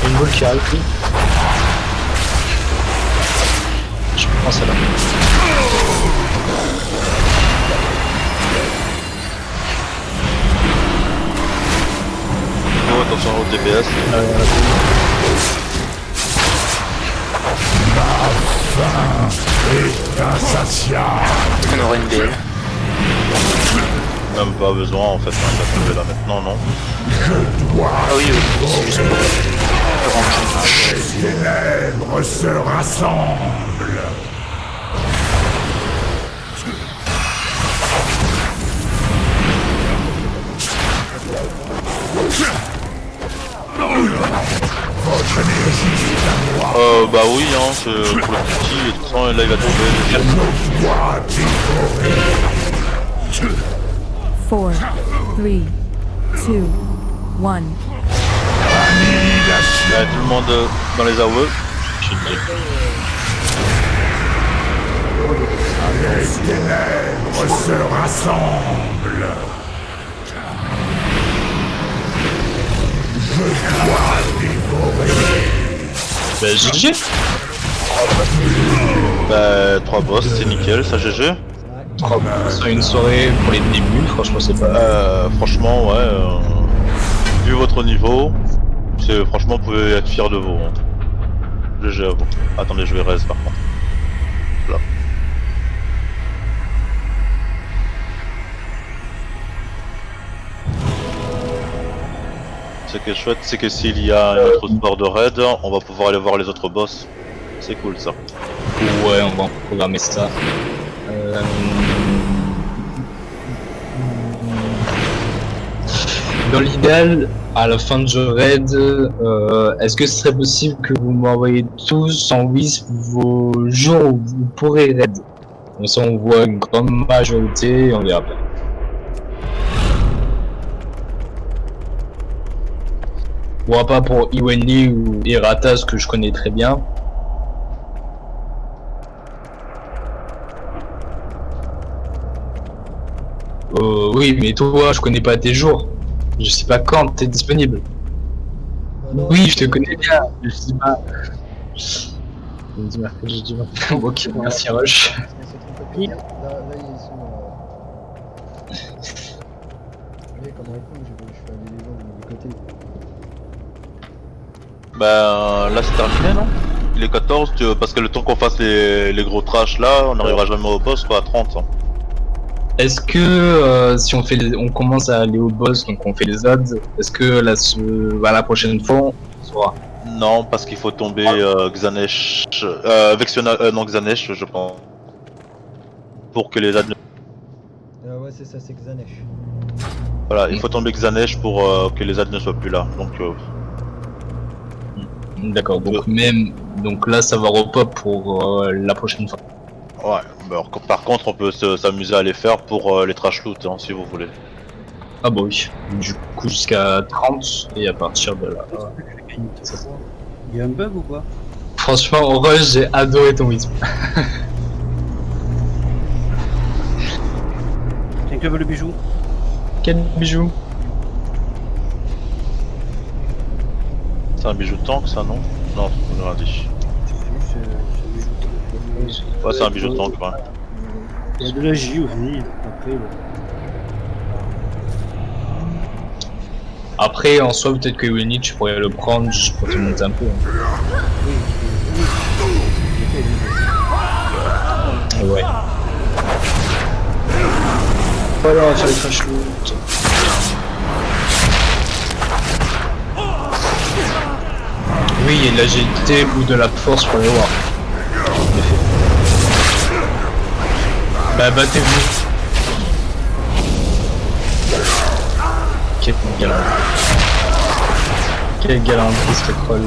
Une boule qui arrive. Je prends celle-là. Oh, attention au DPS. On aura une BL. Même pas besoin en fait, on va tomber là maintenant, non? Ah oui, oui, c'est juste pour Les ténèbres se rassemblent. Votre énergie est à moi. Bah oui, hein, pour le petit, et de toute façon, là il va tomber. Je dois dévorer. 4, 3, 2, 1. Tout le monde dans les AOE. Les ténèbres se rassemblent. Je dois dévorer. Bah GG. Bah 3 boss, c'est nickel, ça GG. 3 sur une soirée pour les débuts, franchement c'est pas... Franchement ouais, vu votre niveau, franchement vous pouvez être fiers de vous. Hein. GG à vous. Attendez, je vais res par contre. Là. Ce qui est chouette, c'est que s'il y a un autre sport de raid, on va pouvoir aller voir les autres boss. C'est cool ça. Ouais, on va programmer ça. Dans l'idéal, à la fin du raid, est-ce que ce serait possible que vous m'envoyez tous en WISP vos jours où vous pourrez raid? Comme ça on voit une grande majorité et on verra après. Bon, pas pour Iwenli ou Iratas que je connais très bien. Oui, mais toi, je connais pas tes jours. Je sais pas quand t'es disponible. Oui, je te connais bien. Je sais pas. Jeudi, mercredi, jeudi, vendredi. Ok, merci Rush. Là, ils sont. Vous voyez, comme réponse, je fais aller les gens de côté. Bah là c'est terminé, non? Il est 14, parce que le temps qu'on fasse les gros trash là, on n'arrivera jamais au boss quoi, à 30. Hein. Est-ce que si on fait on commence à aller au boss, donc on fait les odds, est-ce que la prochaine fois on saura? Non, parce qu'il faut tomber Xanesh, non Xanesh je pense, pour que les adds Ouais, c'est ça, c'est Xanesh. Voilà, il faut tomber Xanesh pour que les adds ne soient plus là, donc... D'accord, donc là ça va repop pour la prochaine fois. Ouais, bah, par contre on peut s'amuser à les faire pour les trash loot hein, si vous voulez. Ah bah oui, du coup jusqu'à 30 et à partir de là. Il y a un bug ou quoi? Franchement, Rush, j'ai adoré ton wisp. Quelqu'un veut le bijou? Quel bijou? C'est un bijou de tank ça non? Non, on l'a dit. Ouais, c'est un bijou de tank, ouais. Il y a de la J aussi, après. Après, en soi, peut-être que Winnie, tu pourrais le prendre juste pour te monter un peu. Ouais. Voilà, on va faire les trash loot. Oui, et de l'agilité ou de la force pour les voir. Bah battez-vous. Quel galant. Quel galant ce troll.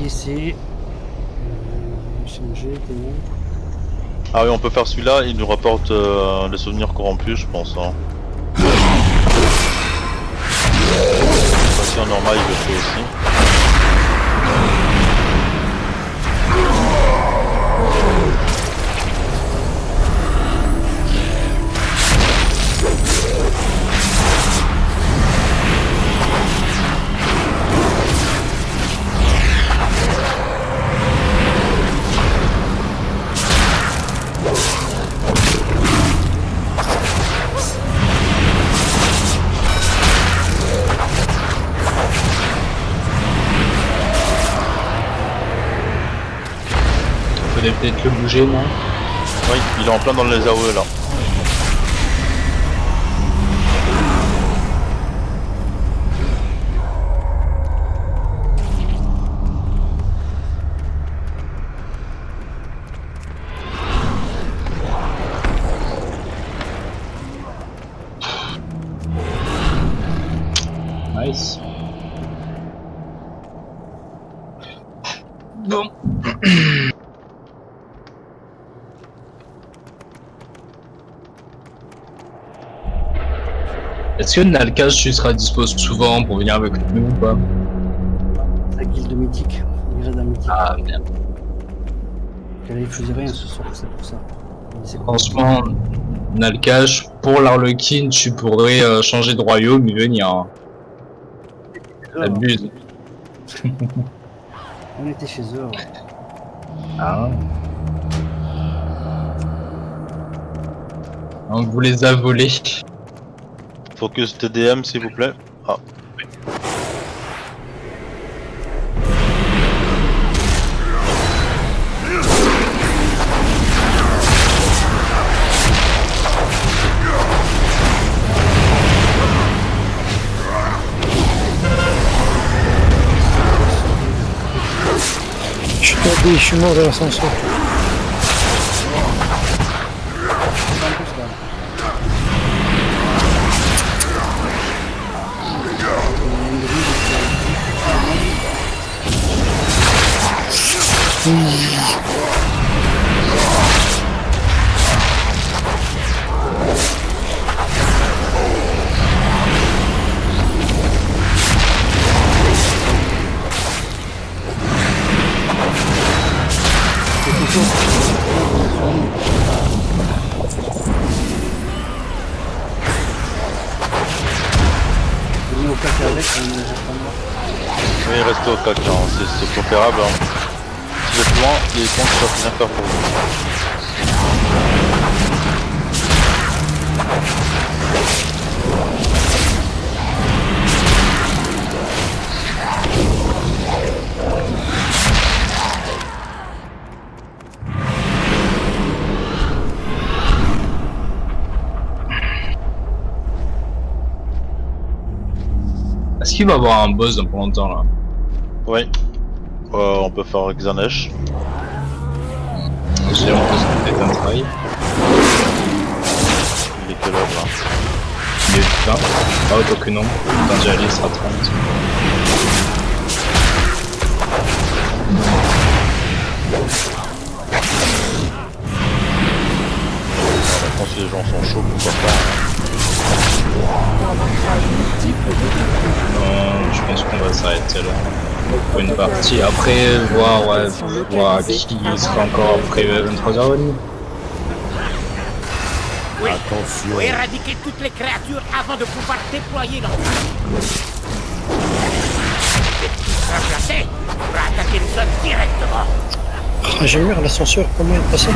C'est changer comment? Ah oui, on peut faire celui-là, il nous rapporte des souvenirs corrompus, je pense. Hein. Si en normal, il le fait aussi. allez peut-être le bouger, non? Oui, il est en plein dans les AOE là. Nice. Bon. Est-ce que Nalkash tu seras dispo souvent pour venir avec nous ou pas? La guilde mythique, Irada mythique. Ah merde. Elle faisait rien ce soir, c'est pour ça. Franchement, Nalkash, pour l'Harlequin, tu pourrais changer de royaume et venir. Hein. Abuse. On était chez eux. Ouais. Ah. On vous les a volés. Focus TDM s'il vous plaît. Ah. Je suis tombé, je suis mort dans l'ascenseur. Venez au caca avec, Oui, restez au cac, hein. C'est préférable. Hein. Si vous êtes loin, les points peuvent bien faire pour vous. Est-ce qu'il va y avoir un boss dans pas longtemps là? Oui. On peut faire Xanesh. J'ai l'impression que c'est un travail. Il est quelle heure là? Il est 20. Ah ouais, donc non. Dans Jali il sera 30. Maintenant si les gens sont chauds, pourquoi pas. Non, je pense qu'on va s'arrêter là. Pour une partie. Après, voir, ouais, voir qui sera encore après 23h30. Oui. Attention. Faut éradiquer toutes les créatures avant de pouvoir déployer leur remplacer pour attaquer une zone directement. Ah, j'ai eu l'ascenseur, comment il est passé?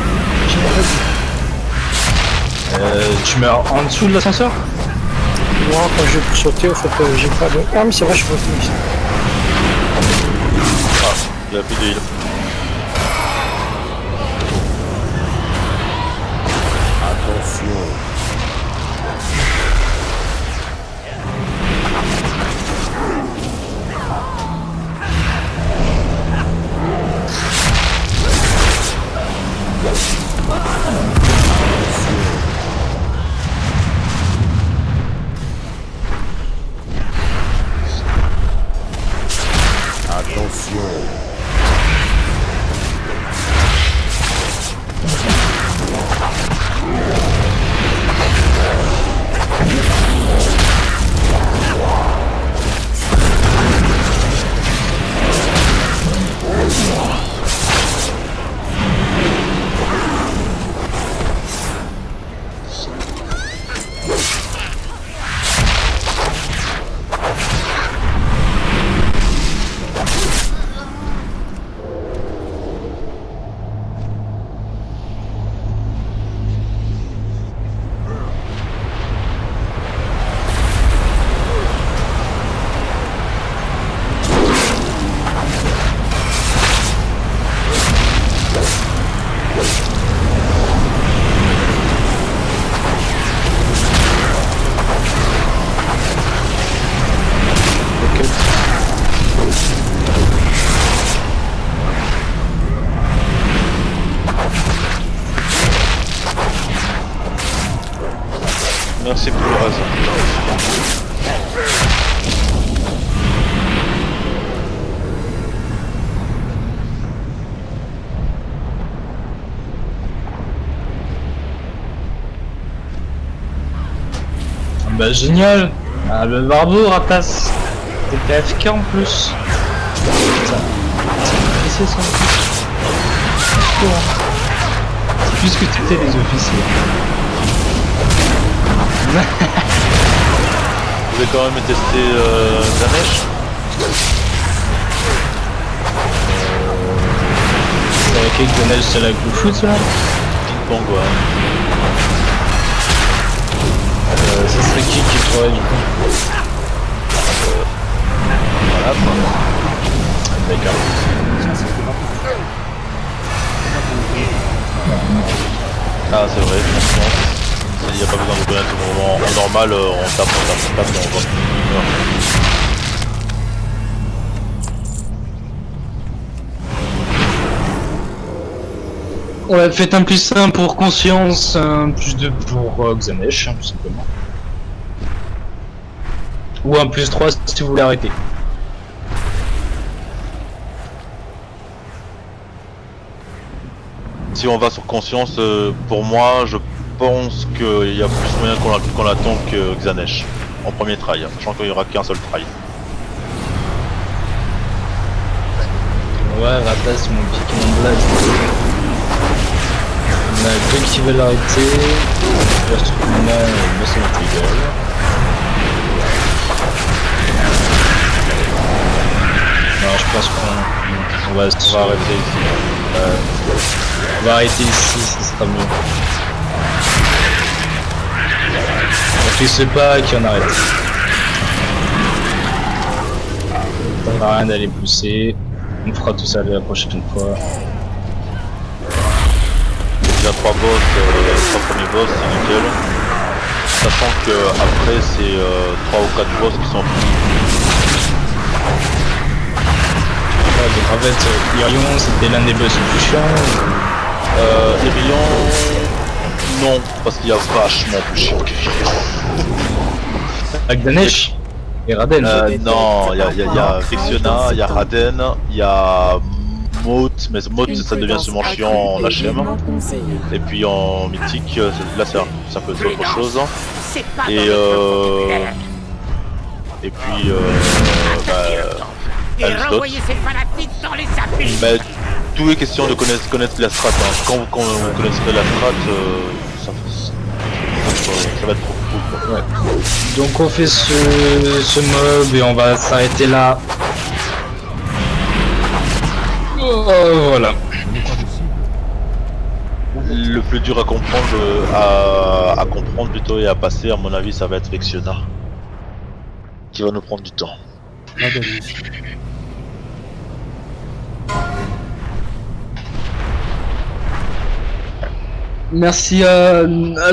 Tu mets en dessous de l'ascenseur? Moi, quand je vais sauter, au fait, j'ai pas de... Ah, mais c'est vrai, je peux retourner ici. Ah, il a plus de heal. Attention. Attention. Merci pour le reste. Bah génial. Ah, le barbeau rapace. T'étais AFK en plus. C'est ça. C'est plus que t'étais les officiers. Vous avez quand même testé Ganesh. C'est avec Ganesh, c'est la coup foot là. Ping-pong, ouais. Ça serait qui pourrait du coup Voilà quoi. D'accord. Ah c'est vrai, franchement. Il n'y a pas besoin de connaître au moment normal, on tape et on vote. Ouais, faites un plus 1 pour conscience, un plus 2 pour Xanesh, tout simplement. Ou un plus 3 si vous voulez arrêter. Si on va sur conscience, pour moi, je pense qu'il y a plus moyen qu'on l'attend que Xanesh en premier try, sachant qu'il n'y aura qu'un seul try. Ouais, rapace, mon pique et mon blast. On a deux qui veulent arrêter. Je reste tout le monde, mais c'est notre gueule. Non, je pense qu'on va arrêter ici. On va arrêter ici, ce sera mieux. On ne sait pas qui en arrête. Ça sert à rien d'aller pousser. On fera tout ça la prochaine fois. Il y a 3 boss, 3 premiers boss, c'est nickel. Sachant que après c'est 3 ou 4 boss qui sont Ouais, donc en fait, Irion c'était l'un des boss les plus chiants. Irion, non, parce qu'il y a vachement plus chiant que Irion. Avec Ganesh et Raden. Non, il y a Vexena, il y a Raden, il y a Maut, mais Maut ça devient seulement chiant en HM. Et puis en mythique, là c'est un peu autre chose. Et puis Elsdot. Mais tout est question de connaître la strat. Hein. Quand vous connaîtrez la strat, ça va être trop cool. Ouais. Donc on fait ce mob et on va s'arrêter là. Voilà. Le plus dur à comprendre, à comprendre plutôt et à passer, à mon avis, ça va être Vexena, qui va nous prendre du temps. Merci à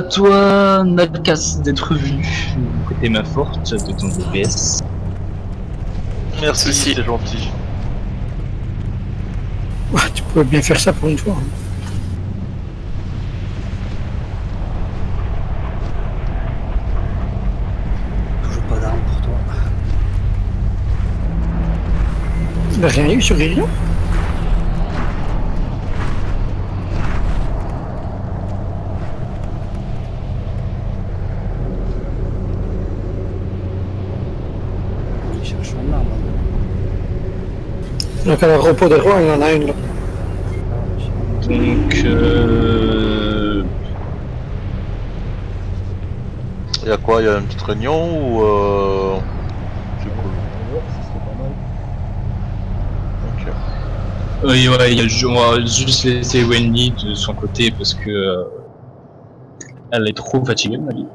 toi, Nadkas, d'être venu côté main forte de ton DPS. Merci, c'est gentil. Ouais, tu peux bien faire ça pour une fois. Toujours pas d'arme pour toi. Il n'a rien eu sur Irion? Il cherche son arme. Donc à la repos des rois, il en a une là. Donc Il y a quoi? Il y a une petite réunion ou c'est cool. Ok. oui, ouais, on va juste laisser Wendy de son côté parce que elle est trop fatiguée de ma vie.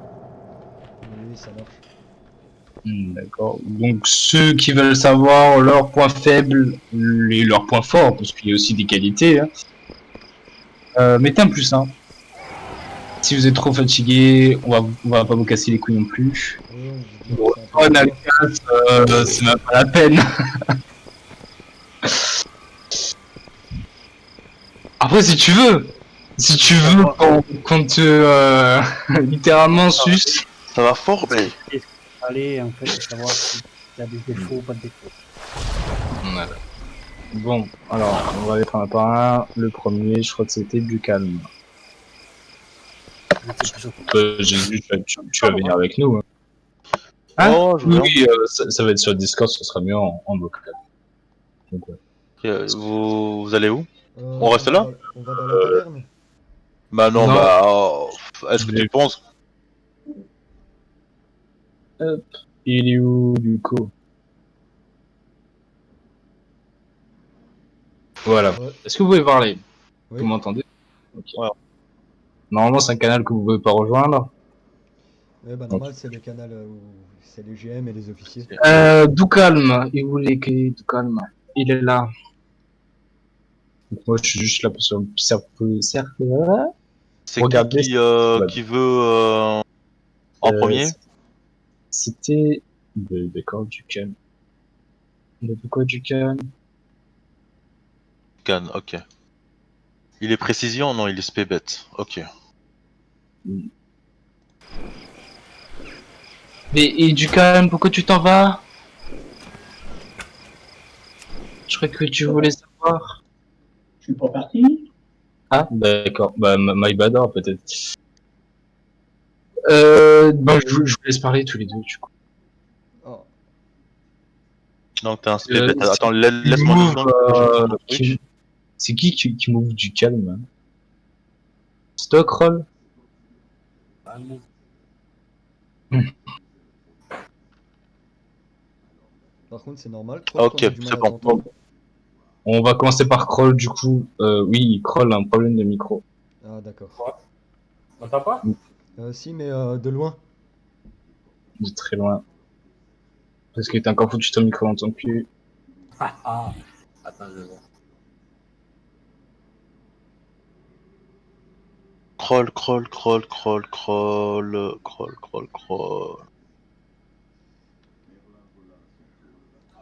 Oui, ça marche. D'accord. Donc ceux qui veulent savoir leurs points faibles et leurs points forts, parce qu'il y a aussi des qualités, hein, mettez un plus 1. Si vous êtes trop fatigué, on va pas vous casser les couilles non plus. Bon, c'est même pas la peine. Après, si tu veux qu'on te littéralement suce. Ça va fort, mais... Allez, en fait, savoir s'il y a des défauts ou pas de défauts. Voilà. Bon, alors, on va les prendre un par un. Le premier, je crois que c'était du calme. Jésus, tu vas venir avec nous. Hein Oh, je viens. Oui, ça va être sur Discord, ce sera mieux en vocal. Donc, ouais. Vous allez où? On reste là? On va dans la taverne. Bah non, Non. bah... est-ce que tu penses? Hop. Il est où, du coup? Voilà. Ouais. Est-ce que vous pouvez parler? Oui. Vous m'entendez? Ok. Ouais. Normalement, c'est un canal que vous pouvez pas rejoindre. Ouais, bah normal, c'est le canal où c'est les GM et les officiers. Doukalm, il voulait que Doukalm. Il est là. Donc moi, je suis juste là pour se cercle. C'est Regardez, qui veut en premier? C'était d'accord du calme. De quoi du calme? Cannes, ok. Il est précision? Non, il est spébet. Ok. Et du calme, pourquoi tu t'en vas? Je croyais que tu voulais savoir. Je suis pas parti. Ah, d'accord. Bah, my bad, alors, peut-être. Bah, je vous laisse parler tous les deux, du coup. Oh. Donc t'es un spébet. Attends, laisse-moi deux secondes. C'est qui m'ouvre du calme? Hein? Stockroll? Par contre, c'est normal. Ok, c'est bon. On va commencer par Kroll, du coup. Oui, Kroll a un problème de micro. Ah, d'accord. On t'entend pas? Si, mais de loin. De très loin. Parce que t'as encore foutu ton micro dans ton cul. Attends, je vois. Kroll.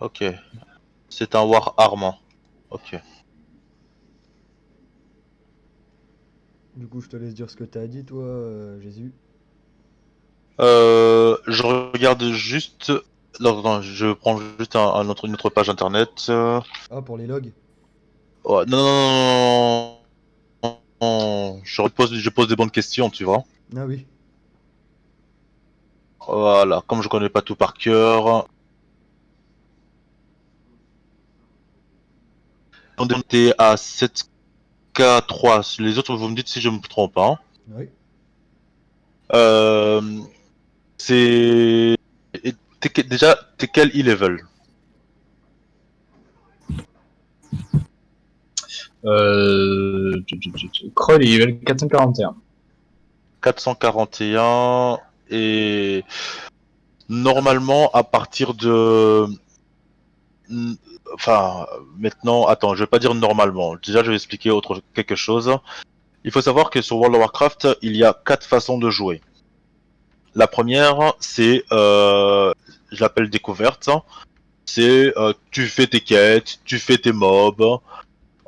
Ok. C'est un war armant. Ok. Du coup, je te laisse dire ce que t'as dit, toi, Jésus. Je regarde juste... Non, je prends juste une autre page internet. Ah, pour les logs? Ouais, non. Je pose des bonnes questions, tu vois. Ah oui. Voilà, comme je connais pas tout par cœur. On était à 7K3. Les autres, vous me dites si je me trompe, hein. Oui. C'est... Déjà, t'es quel e-level? Kroll, il est 441. 441 et normalement à partir de... Enfin, maintenant, attends, je vais pas dire normalement. Déjà, je vais expliquer quelque chose. Il faut savoir que sur World of Warcraft, il y a 4 façons de jouer. La première, c'est, je l'appelle découverte. C'est, tu fais tes quêtes, tu fais tes mobs,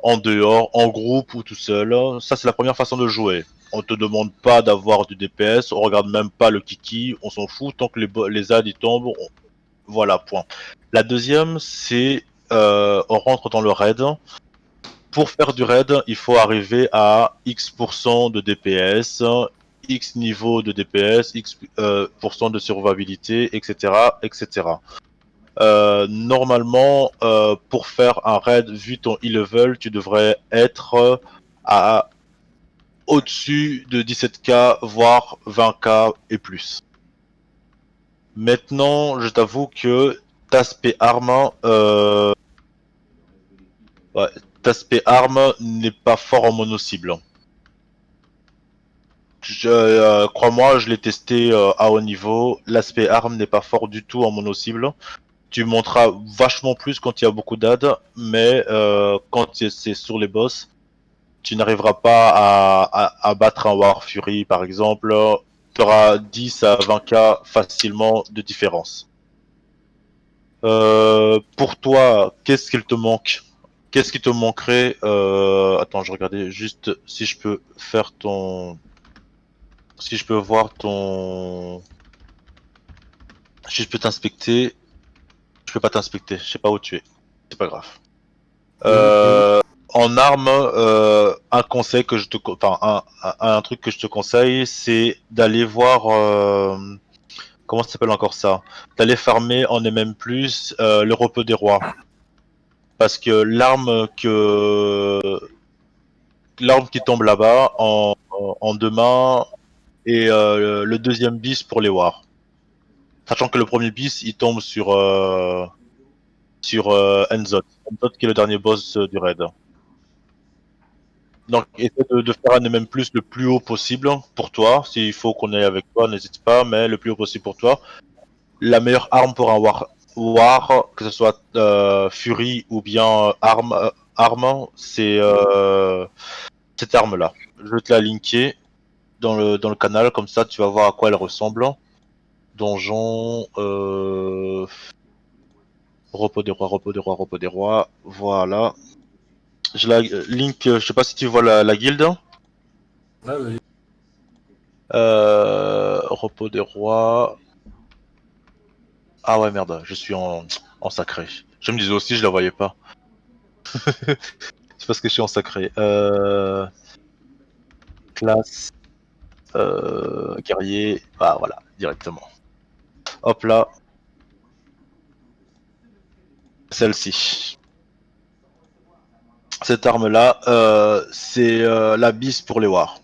en dehors, en groupe ou tout seul. Ça, c'est la première façon de jouer. On te demande pas d'avoir du DPS, on regarde même pas le kiki, on s'en fout, tant que les adds ils tombent, voilà, point. La deuxième, c'est, on rentre dans le raid. Pour faire du raid, il faut arriver à X% de DPS, X niveau de DPS, X% de survivabilité, etc. etc. Normalement, pour faire un raid, vu ton e-level, tu devrais être à au-dessus de 17K, voire 20K et plus. Maintenant, je t'avoue que t'aspect arme, t'aspect arme n'est pas fort en mono-cible. Crois-moi, je l'ai testé à haut niveau. L'aspect arme n'est pas fort du tout en mono-cible. Tu monteras vachement plus quand il y a beaucoup d'adds, mais quand c'est sur les boss, tu n'arriveras pas à battre un War Fury par exemple. Tu auras 10 à 20K facilement de différence. Pour toi, qu'est-ce qu'il te manque? Qu'est-ce qui te manquerait? Attends, je regardais juste si je peux faire ton... Si je peux voir ton... Si je peux t'inspecter, je peux pas t'inspecter, je sais pas où tu es. C'est pas grave. En arme, un conseil que je te, enfin un truc que je te conseille, c'est d'aller voir, comment ça s'appelle encore ça, d'aller farmer en MM+, le repos des rois. Parce que l'arme qui tombe là-bas en 2 mains est le deuxième bis pour les wars. Sachant que le premier bis il tombe sur Enzot. Enzot qui est le dernier boss du raid. Donc essaie de faire un MM+, le plus haut possible pour toi. S'il faut qu'on aille avec toi, n'hésite pas, mais le plus haut possible pour toi. La meilleure arme pour un war, que ce soit Fury ou bien arme, c'est cette arme-là. Je vais te la linker dans le canal, comme ça tu vas voir à quoi elle ressemble. Donjon, repos des rois, voilà. Je la link, je sais pas si tu vois la guilde. Ouais, vas-y. Repos des rois. Ah ouais merde, je suis en sacré. Je me disais aussi, je la voyais pas. C'est parce que je suis en sacré. Classe. Guerrier. Ah voilà, directement. Hop là. Celle-ci. Cette arme-là, c'est la bise pour les wars.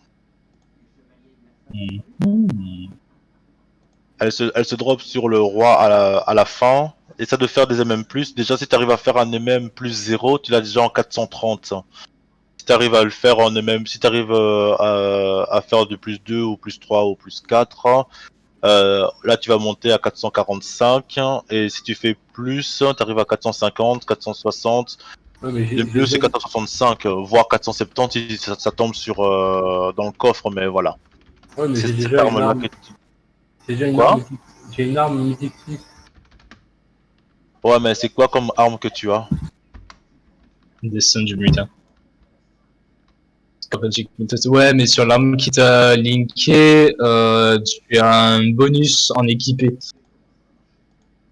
Elle se drop sur le roi à la fin. Essaie de faire des MM+. Déjà, si tu arrives à faire un MM plus 0, tu l'as déjà en 430. Si tu arrives à le faire en MM, si tu arrives à faire du plus 2 ou plus 3 ou plus 4, là tu vas monter à 445. Et si tu fais plus, tu arrives à 450, 460. Ouais, mais Le mieux c'est 465, voire 470 si ça tombe sur dans le coffre, mais voilà. Ouais, mais C'est j'ai cette déjà une arme-là arme. que J'ai déjà une Quoi arme. J'ai une arme mythique 6. Ouais, mais c'est quoi comme arme que tu as? Destin du mutin. Ouais, mais sur l'arme qui t'a linké, tu as un bonus en équipé.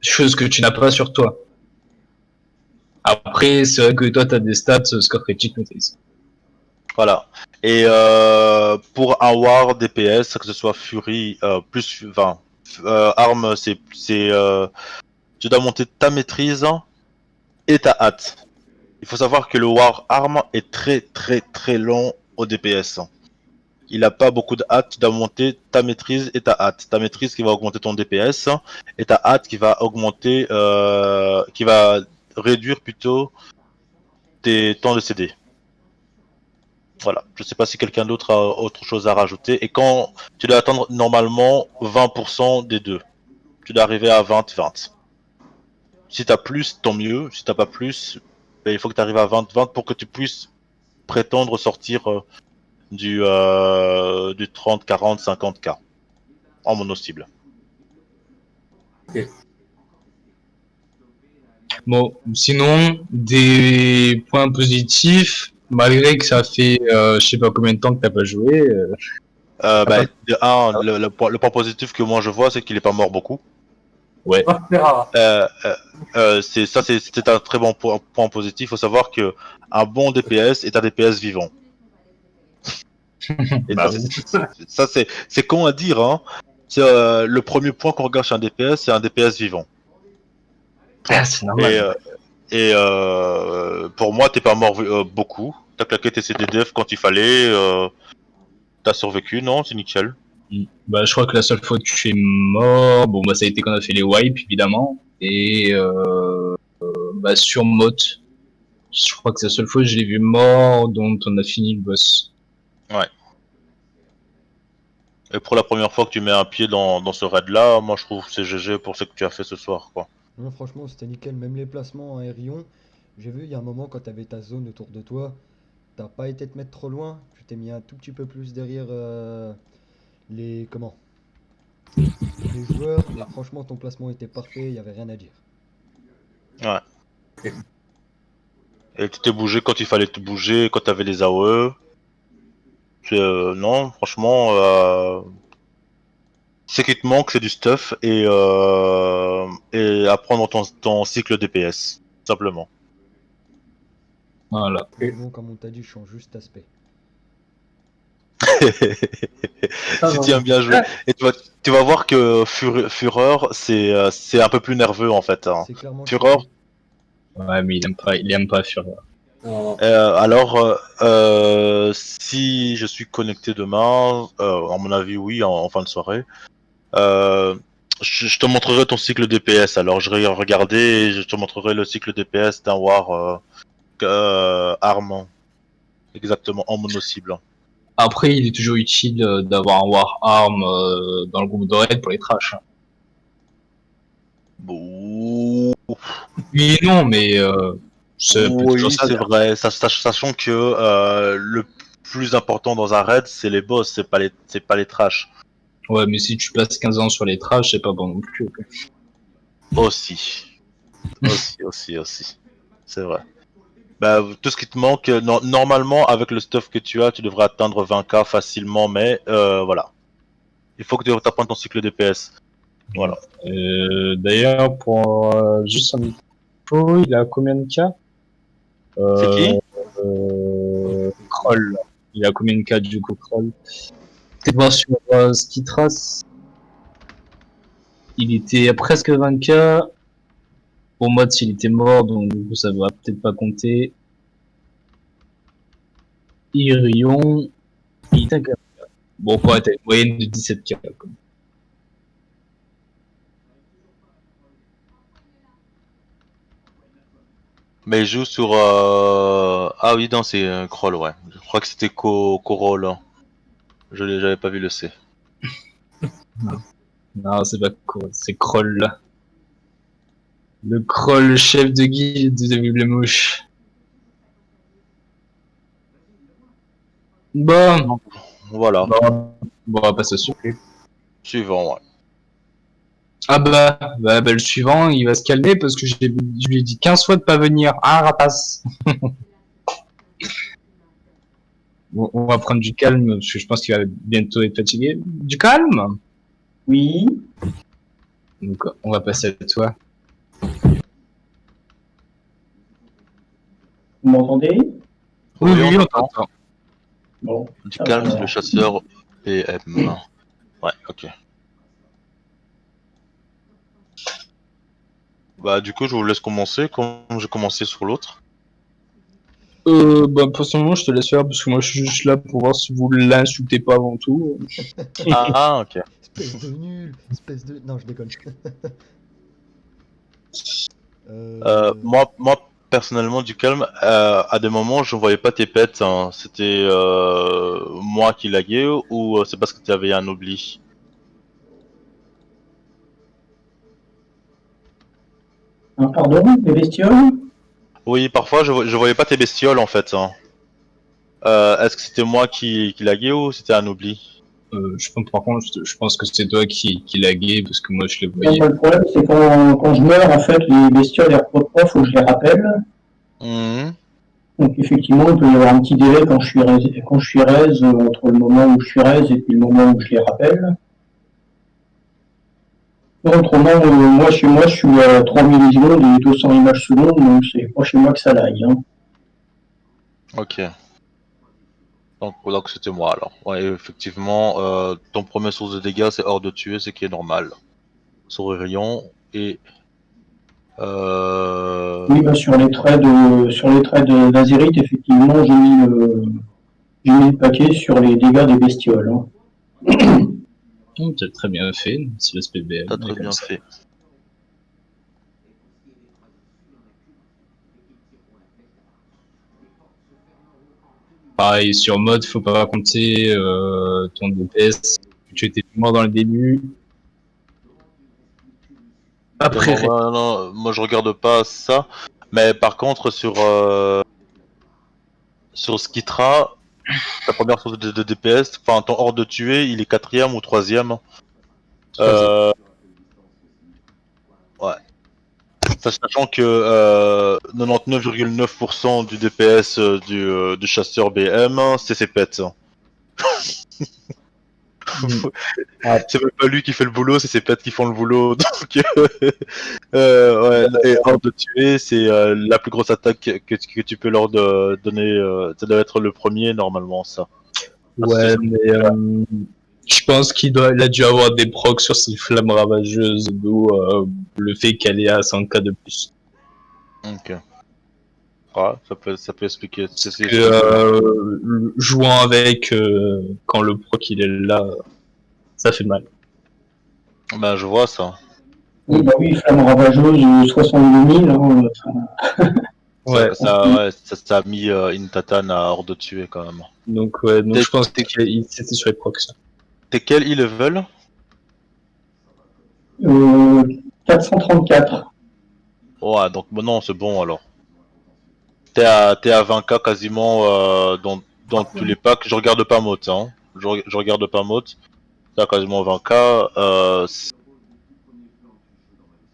Chose que tu n'as pas sur toi. Après, c'est vrai que toi, t'as des stats score critique maîtrise. Voilà. Et pour un war DPS, que ce soit Fury, plus 20, arme, tu dois monter ta maîtrise et ta hâte. Il faut savoir que le war arme est très long au DPS. Il a pas beaucoup de hâte, tu dois monter ta maîtrise et ta hâte. Ta maîtrise qui va augmenter ton DPS et ta hâte qui va augmenter, qui va réduire plutôt tes temps de CD. Voilà, je sais pas si quelqu'un d'autre a autre chose à rajouter. Et quand tu dois atteindre normalement 20% des deux, tu dois arriver à 20-20. Si t'as plus, tant mieux. Si t'as pas plus, ben, il faut que tu arrives à 20-20 pour que tu puisses prétendre sortir du 30, 40, 50k en mono cible. Ok. Bon, sinon, des points positifs, malgré que ça fait je sais pas combien de temps que t'as pas joué. Bah, de un, le point positif que moi je vois, c'est qu'il est pas mort beaucoup. Ouais. C'est un très bon point positif. Faut savoir que un bon DPS est un DPS vivant. Et Bah ça c'est con à dire, hein. C'est le premier point qu'on regarde chez un DPS, c'est un DPS vivant. Ah, c'est normal. Et pour moi, t'es pas mort beaucoup. T'as claqué tes CDDF quand il fallait. T'as survécu, non? C'est nickel. Bah, je crois que la seule fois que je suis mort, bon, bah, ça a été quand on a fait les wipes, évidemment. Et bah, sur Mot, je crois que c'est la seule fois que je l'ai vu mort, dont on a fini le boss. Ouais. Et pour la première fois que tu mets un pied dans ce raid-là, moi je trouve que c'est GG pour ce que tu as fait ce soir, quoi. Non, franchement, c'était nickel. Même les placements aériens, j'ai vu, il y a un moment, quand t'avais ta zone autour de toi, t'as pas été te mettre trop loin. Tu t'es mis un tout petit peu plus derrière les... Comment? Les joueurs. Et franchement, ton placement était parfait, il y avait rien à dire. Ouais. Et tu t'es bougé quand il fallait te bouger, quand t'avais les AOE. Non, franchement, Ce qui te manque, c'est du stuff et apprendre ton cycle DPS, simplement. Voilà. Bon, comme on t'a dit, change juste d'aspect. Si tu aimes bien jouer. Et tu vas voir que Fureur, c'est un peu plus nerveux en fait. Hein. Fureur. Ouais, mais il aime pas Fureur. Alors, si je suis connecté demain, à mon avis, oui, en fin de soirée, je te montrerai ton cycle DPS. Alors, je vais regarder et je te montrerai le cycle DPS d'un War arme. Exactement, en mono-cible. Après, il est toujours utile d'avoir un War Arm dans le groupe de raid pour les trash. Bon. Oui et non, mais oui, c'est vrai. Sachant que le plus important dans un raid, c'est les boss, c'est pas les trash. Ouais, mais si tu passes 15 ans sur les trash, c'est pas bon non plus. Okay. Aussi. C'est vrai. Bah, tout ce qui te manque, normalement, avec le stuff que tu as, tu devrais atteindre 20k facilement, mais voilà. Il faut que tu apprennes ton cycle DPS. Voilà. D'ailleurs, pour juste un info, il a combien de K C'est qui Kroll. Il a combien de K du coup, Kroll? Peut-être voir sur Skitras. Il était à presque 20k. Pour moi, s'il était mort, donc du coup, ça va peut-être pas compter. Irion. Il est à 4K. Bon, pour être à une moyenne de 17k. Comme. Mais il joue sur... Ah oui, non, c'est Kroll, ouais. Je crois que c'était Korol. J'avais pas vu le C. Non, c'est pas Korol, c'est Kroll. Le Kroll, chef de guilde de Vive Mouche. Bon. Voilà. Bon, on va passer au suivant, ouais. Ah bah, le suivant, il va se calmer parce que je lui ai dit 15 fois de pas venir. Ah, rapace. Bon, on va prendre du calme parce que je pense qu'il va bientôt être fatigué. Du calme? Oui. Donc, on va passer à toi. Vous m'entendez? Oui, on t'entend. Bon. Du calme, c'est le chasseur PM. Ouais, ok. Bah du coup je vous laisse commencer, comme j'ai commencé sur l'autre. Bah personnellement je te laisse faire parce que moi je suis juste là pour voir si vous l'insultez pas avant tout. Ah ok. Espèce de nul, espèce de... Non je déconne. Moi personnellement du calme, à des moments je voyais pas tes pets, hein. C'était moi qui laguais ou c'est parce que tu avais un oubli? Pardon, les bestioles? Oui, parfois je voyais pas tes bestioles en fait. Hein. Est-ce que c'était moi qui laguais ou c'était un oubli? Par contre, je pense que c'était toi qui laguais parce que moi je les voyais. Le problème c'est quand je meurs, en fait, les bestioles, les repas, faut que je les rappelle. Donc effectivement, il peut y avoir un petit délai quand je suis raise entre le moment où je suis raise et puis le moment où je les rappelle. Autrement, moi, chez moi, je suis à 3 millisecondes et 200 images secondes, donc c'est pas chez moi que ça lag. Hein. Ok. Donc c'était moi alors. Ouais, effectivement, ton premier source de dégâts c'est hors de tuer, c'est qui est normal. Sur Rayon et... Oui, bah, sur les traits d'Azerite, effectivement, j'ai mis le paquet sur les dégâts des bestioles. Hein. T'as très bien fait, c'est le SPBM. T'as très bien fait. Pareil, sur mode, faut pas compter ton DPS. Tu étais mort dans le début. Après. Non, moi je regarde pas ça. Mais par contre, sur Skitra, ta première source de DPS, enfin ton hors de tuer, il est 4ème ou 3ème. Ouais. Sachant que 99,9% du DPS du chasseur BM, c'est ses pets. C'est même pas lui qui fait le boulot, c'est ses pets qui font le boulot. Donc, ouais, et hors de tuer, c'est la plus grosse attaque que tu peux leur donner. Ça doit être le premier normalement, ça. Ouais, mais je pense qu'il a dû avoir des procs sur ses flammes ravageuses, d'où le fait qu'elle est à 100k de plus. Ok. Ouais, ça peut expliquer. Jouant avec quand le proc il est là, ça fait mal. Bah, je vois ça. Oui, bah oui, flamme ravageuse, 62 000. Hein, Ouais. Ça a mis Intatane à hors de tuer quand même. Donc je pense que c'était sur les procs. T'es quel e-level? 434. Ouais, donc non, c'est bon alors. T'es à 20k quasiment dans tous les packs. Je regarde pas Mote, hein. Je regarde pas Mote. T'es à quasiment 20k.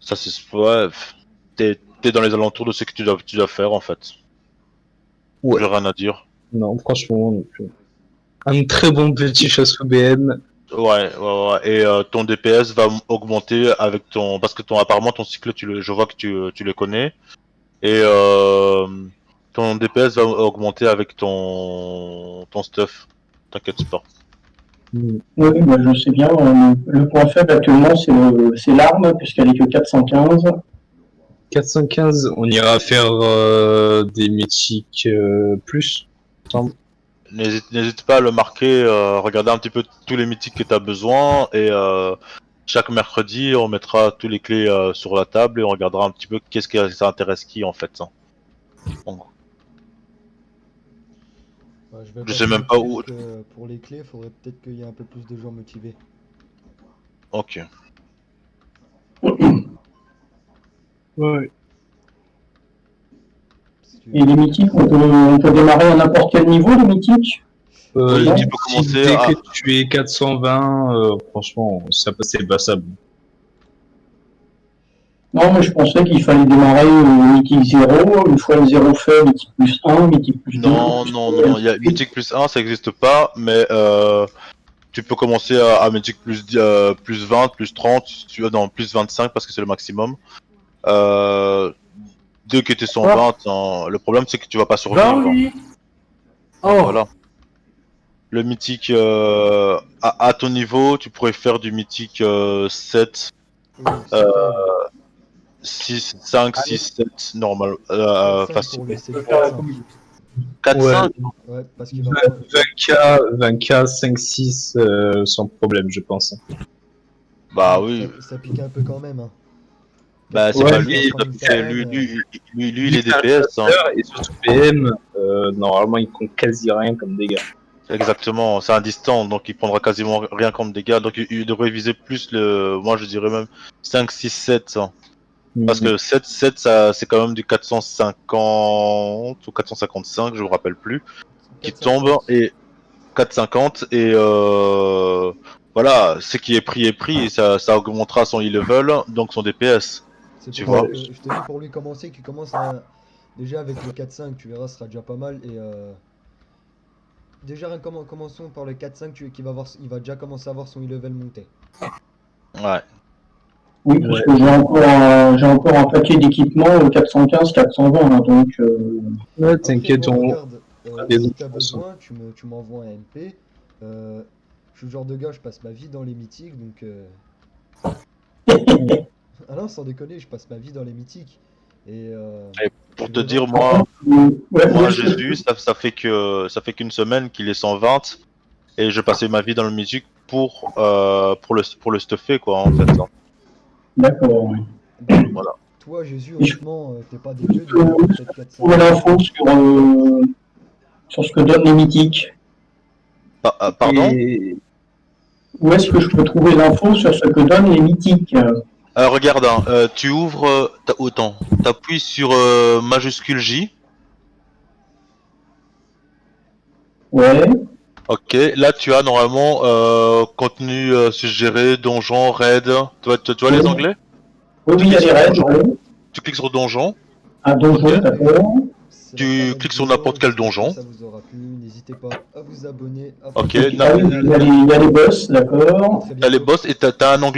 Ça c'est... Ouais, t'es dans les alentours de ce que tu dois faire en fait. Ouais. J'ai rien à dire. Non, franchement, non plus. Un très bon petit chasse BM. Ouais. Et ton DPS va augmenter avec ton... Parce que apparemment ton cycle, je vois que tu le connais. Et ton DPS va augmenter avec ton stuff. T'inquiète pas. Oui, bah, je sais bien. Le point faible actuellement, c'est l'arme, puisqu'elle est que 415. 415, on ira faire des mythiques plus. N'hésite pas à le marquer, regarder un petit peu tous les mythiques que tu as besoin et chaque mercredi on mettra tous les clés sur la table et on regardera un petit peu qu'est-ce qui ça intéresse qui en fait. Donc, Ouais, je sais même pas où. Pour les clés, il faudrait peut-être qu'il y ait un peu plus de gens motivés. Ok. Ouais. Et les mythiques, on peut démarrer à n'importe quel niveau, les mythiques. Oui, tu peux commencer dès à... que tu es 420, franchement, c'est passable. Non, mais je pensais qu'il fallait démarrer mythique 0, une fois le 0 fait, mythique plus 1, mythique plus 2. Non, il y a mythique plus 1, ça existe pas, mais tu peux commencer à mythique plus 20, plus 30, non, plus 25 parce que c'est le maximum. Dès que t'es 120, le problème c'est que tu vas pas survivre. Voilà. Le mythique à ton niveau, tu pourrais faire du mythique 7, 6, 5, 6, 7 normal, facile. 4, 5 Ouais, parce qu'il va 20k, 5, 6 sans problème, je pense. Bah oui. Ça pique un peu quand même. Hein. Bah c'est pas lui, lui il est DPS. Hein. Et surtout PM, normalement il compte quasi rien comme dégâts. Exactement, c'est un distant, donc il prendra quasiment rien comme dégâts, donc il devrait viser plus moi je dirais même 5, 6, 7. Hein. Parce que 7, ça, c'est quand même du 450 ou 455, je me rappelle plus, qui tombe, et 450, et voilà, ce qui est pris, et ça augmentera son e-level, donc son DPS. Tu vois. Je te dis pour lui commencer, qu'il commence à... Déjà avec le 4-5, tu verras, ce sera déjà pas mal, et déjà commençons par le 4-5, il va déjà commencer à avoir son e-level monté. Ouais. Oui, parce que j'ai encore un paquet d'équipements 415, 420, hein, donc... Ouais, t'inquiète, regarde, si t'as besoin, tu m'envoies un MP. Je suis le genre de gars, je passe ma vie dans les mythiques, donc... Ah non, sans déconner, je passe ma vie dans les mythiques. Et pour te dire, moi Jésus, ça fait qu'une semaine qu'il est 120, et je passais ma vie dans le mythique pour le stuffer, quoi, en fait. Hein. D'accord, oui. Voilà. Toi, Jésus, honnêtement, t'es pas dégueu de peut-être 400. Trouver l'info sur ce que donnent les mythiques. Pardon. Où est-ce que je peux trouver l'info sur ce que donnent les mythiques? Regarde, hein, tu ouvres... T'appuies sur majuscule J. Ouais. Ok, là tu as normalement contenu suggéré, donjon, raid. Tu vois les onglets? Oui, il y a les raids. Tu cliques sur donjon. Un donjon, d'accord. Tu cliques sur n'importe quel donjon. Ça vous aura plu, n'hésitez pas à vous abonner. À Ok, Il y a les boss, d'accord. t'as les boss et t'as un onglet